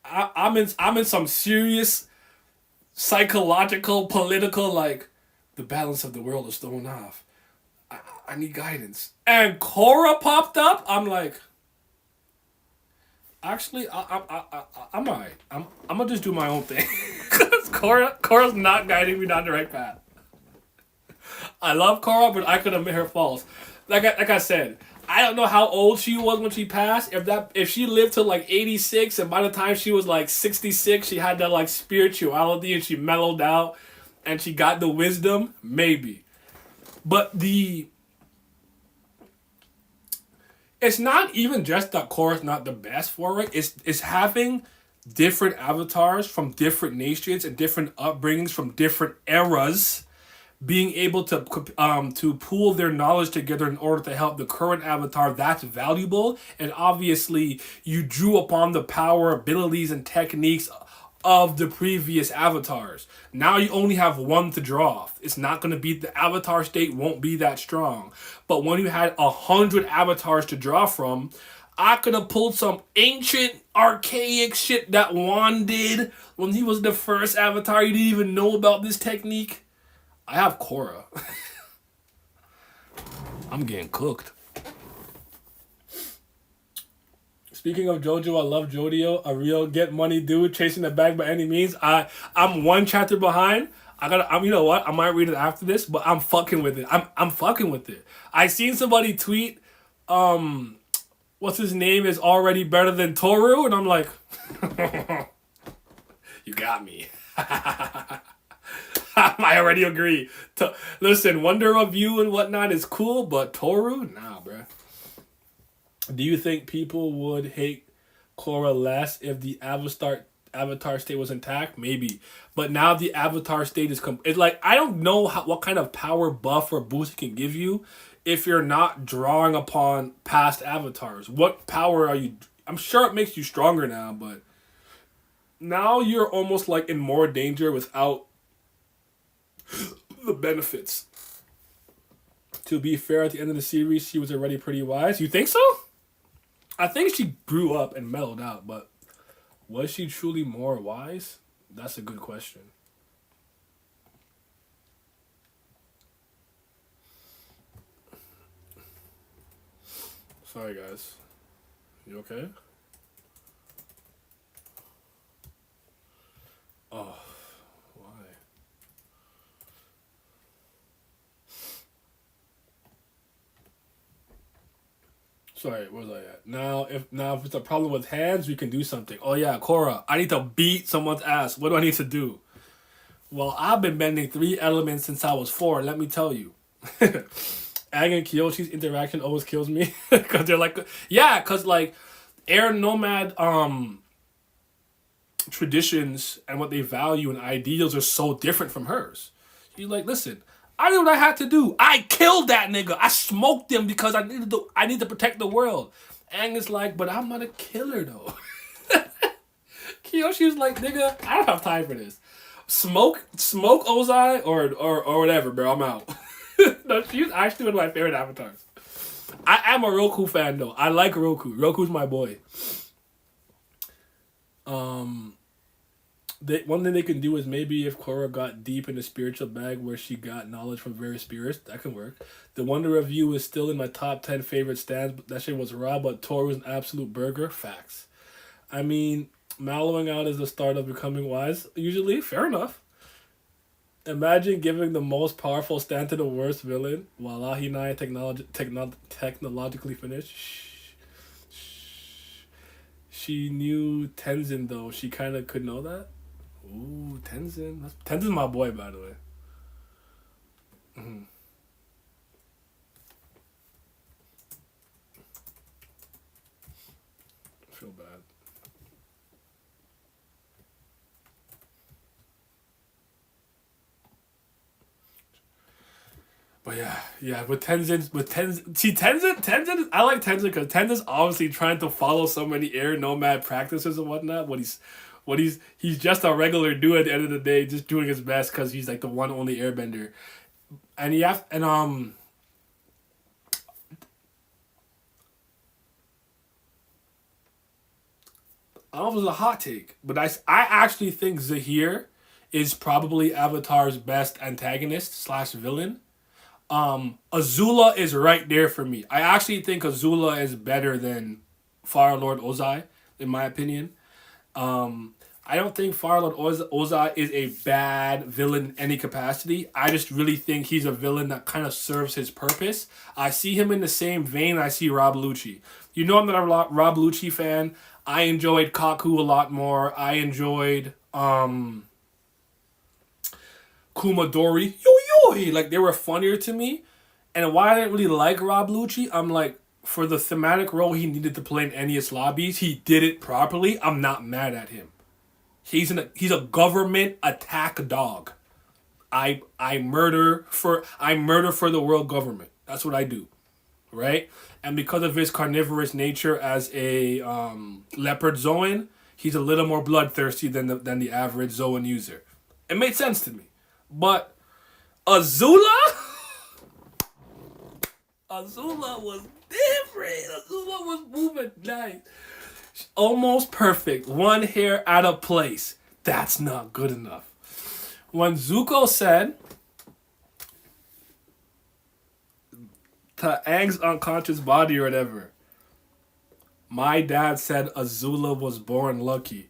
I'm in some serious psychological, political, like, the balance of the world is thrown off. I need guidance. And Korra popped up. I'm like, actually, I'm alright. I'm gonna just do my own thing. Because Korra's not guiding me down the right path. I love Korra, but I could admit her faults. Like I said, I don't know how old she was when she passed. If she lived to like 86, and by the time she was like 66, she had that like spirituality and she mellowed out and she got the wisdom, maybe. But it's not even just that Korra's not the best for it. It's having different avatars from different nations and different upbringings from different eras being able to pool their knowledge together in order to help the current avatar. That's valuable. And obviously, you drew upon the power, abilities, and techniques of the previous avatars. Now you only have one to draw off. It's not going to be, the avatar state won't be that strong. But when you had 100 avatars to draw from, I could have pulled some ancient, archaic shit that Juan did when he was the first avatar. You didn't even know about this technique. I have Korra. I'm getting cooked. Speaking of JoJo, I love Jodio, a real get money dude chasing the bag by any means. I'm one chapter behind. You know what? I might read it after this, but I'm fucking with it. I'm fucking with it. I seen somebody tweet, what's his name is already better than Toru, and I'm like, you got me. I already agree. Listen, Wonder of You and whatnot is cool, but Toru, nah, bruh. Do you think people would hate Korra less if the Avatar state was intact? Maybe. But now the Avatar state is... It's like, I don't know what kind of power buff or boost it can give you if you're not drawing upon past avatars. What power are you... I'm sure it makes you stronger now, but... Now you're almost like in more danger without the benefits. To be fair, at the end of the series, she was already pretty wise. You think so? I think she grew up and mellowed out, but was she truly more wise? That's a good question. Sorry, guys. You okay? Oh, why? Sorry, where was I at? Now if it's a problem with hands, we can do something. Oh yeah, Cora, I need to beat someone's ass. What do I need to do? Well, I've been bending three elements since I was 4. Let me tell you. Aang and Kyoshi's interaction always kills me because they're like, yeah, because like air nomad traditions and what they value and ideals are so different from hers. You're like, listen, I knew what I had to do. I killed that nigga. I smoked him because I need to protect the world. Aang is like, but I'm not a killer though. Kyoshi was like, nigga, I don't have time for this. Smoke Ozai or whatever, bro. I'm out. No, she's actually one of my favorite avatars. I am a Roku fan though. I like Roku. Roku's my boy. One thing they can do is maybe if Korra got deep in the spiritual bag where she got knowledge from various spirits, that can work. The Wonder Review is still in my top 10 favorite stands, but that shit was raw, but Tor was an absolute burger. Facts. I mean, mellowing out is the start of becoming wise, usually. Fair enough. Imagine giving the most powerful stand to the worst villain. Voila, Hinai technologically finished. She knew Tenzin though. She kind of could know that. Ooh, Tenzin. Tenzin's my boy, by the way. Mm-hmm. I feel bad. But yeah, with Tenzin, see Tenzin, I like Tenzin because Tenzin's obviously trying to follow so many air nomad practices and whatnot. He's just a regular dude at the end of the day, just doing his best because he's like the one only airbender, and I don't know if it was a hot take, but I actually think Zahir is probably Avatar's best antagonist slash villain. Azula is right there for me. I actually think Azula is better than Fire Lord Ozai, in my opinion. I don't think Fire Lord Ozai is a bad villain in any capacity. I just really think he's a villain that kind of serves his purpose. I see him in the same vein I see Rob Lucci. You know I'm not a Rob Lucci fan. I enjoyed Kaku a lot more. I enjoyed Kumadori, yo yo, like they were funnier to me. And why I didn't really like Rob Lucci, I'm like, for the thematic role he needed to play in Enies Lobbies, he did it properly. I'm not mad at him. He's a government attack dog. I murder for the world government. That's what I do, right? And because of his carnivorous nature as a leopard Zoan, he's a little more bloodthirsty than the average Zoan user. It made sense to me. But Azula was different. Azula was moving nice. Almost perfect. One hair out of place. That's not good enough. When Zuko said to Aang's unconscious body or whatever, my dad said Azula was born lucky.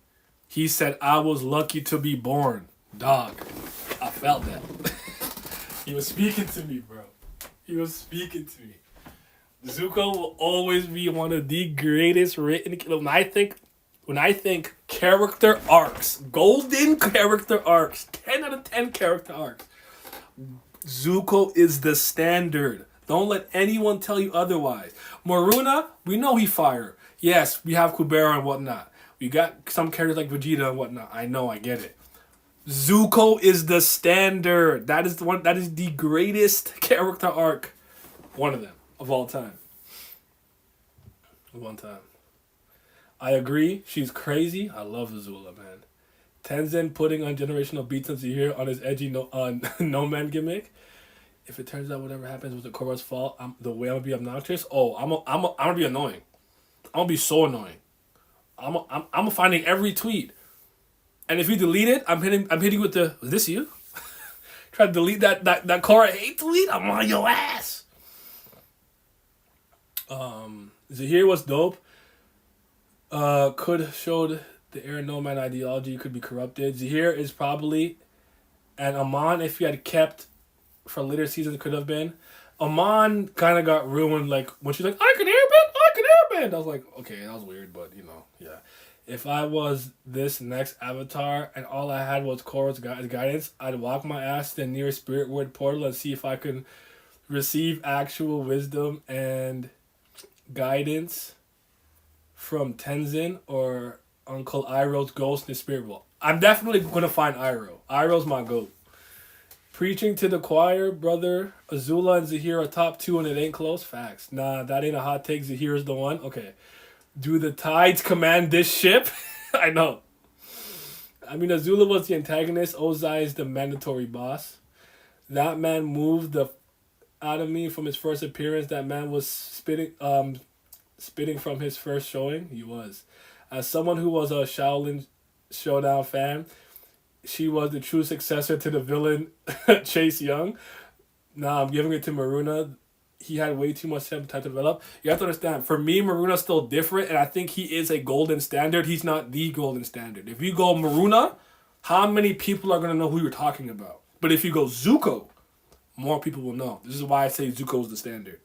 He said I was lucky to be born. Dog. I felt that. He was speaking to me, bro. He was speaking to me. Zuko will always be one of the greatest written. When I think character arcs, golden character arcs, 10 out of 10 character arcs, Zuko is the standard. Don't let anyone tell you otherwise. Maruna, we know he fire. Yes, we have Kubera and whatnot. We got some characters like Vegeta and whatnot. I know, I get it. Zuko is the standard. That is the greatest character arc. One of them of all time. One time. I agree. She's crazy. I love Azula, man. Tenzin putting on generational beats of here on his edgy no man gimmick. If it turns out whatever happens was the Korra's fault, the way I'm gonna be obnoxious. Oh, I'm gonna be annoying. I'm gonna be so annoying. I'm finding every tweet. And if you delete it, I'm hitting with the, is this you? Try to delete that Korra hate tweet, I'm on your ass. Zahir was dope. Could showed the Aaron Nomad ideology could be corrupted. Zahir is probably, and Amon, if he had kept for later seasons, could have been. Amon kind of got ruined, like when she's like, "I can airbend, I can airbend." I was like, okay, that was weird, but yeah. If I was this next avatar and all I had was Korra's guidance, I'd walk my ass to the nearest spirit word portal and see if I could receive actual wisdom and guidance from Tenzin or Uncle Iroh's ghost in the spirit world. I'm definitely gonna find Iroh. Iroh's my goat. Preaching to the choir, brother. Azula and Zahir are top two and it ain't close. Facts. Nah, that ain't a hot take. Zahir's the one. Okay. Do the tides command this ship? I know. I mean, Azula was the antagonist. Ozai is the mandatory boss. That man moved the out of me from his first appearance. That man was spitting from his first showing. He was. As someone who was a Shaolin Showdown fan, she was the true successor to the villain Chase Young. Nah, I'm giving it to Maruna. He had way too much time to develop. You have to understand, for me, Maruna's still different, and I think he is a golden standard. He's not the golden standard. If you go Maruna, how many people are going to know who you're talking about? But if you go Zuko, more people will know. This is why I say Zuko's the standard.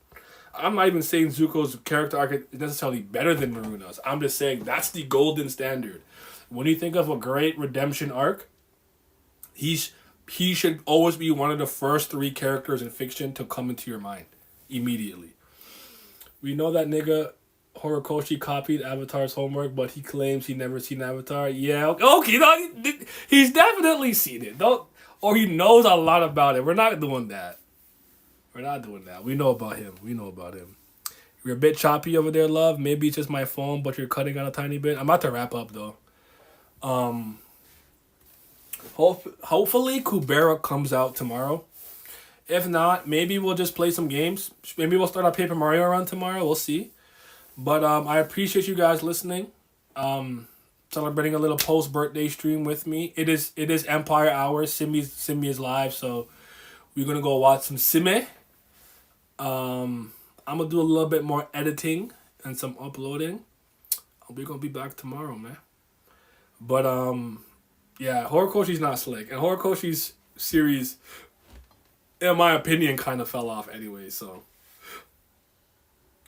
I'm not even saying Zuko's character arc is necessarily better than Maruna's. I'm just saying that's the golden standard. When you think of a great redemption arc, he should always be one of the first three characters in fiction to come into your mind immediately. We know that nigga Horikoshi copied Avatar's homework, but he claims he never seen Avatar. Yeah, okay, no, he's definitely seen it. Don't, or he knows a lot about it. We're not doing that. We're not doing that. We know about him. You're a bit choppy over there, love. Maybe it's just my phone, but you're cutting out a tiny bit. I'm about to wrap up though. Hopefully Kubera comes out tomorrow. If not, maybe we'll just play some games. Maybe we'll start our Paper Mario run tomorrow. We'll see. But I appreciate you guys listening. Celebrating a little post-birthday stream with me. It is Empire Hour. Simi is live, so we're gonna go watch some Simi. I'm gonna do a little bit more editing and some uploading. We're gonna be back tomorrow, man. But yeah, Horikoshi's not slick, and Horikoshi's series, in my opinion, kind of fell off anyway. So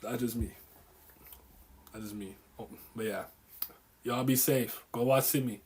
that's just me. Oh, but yeah, y'all be safe. Go watch Simi.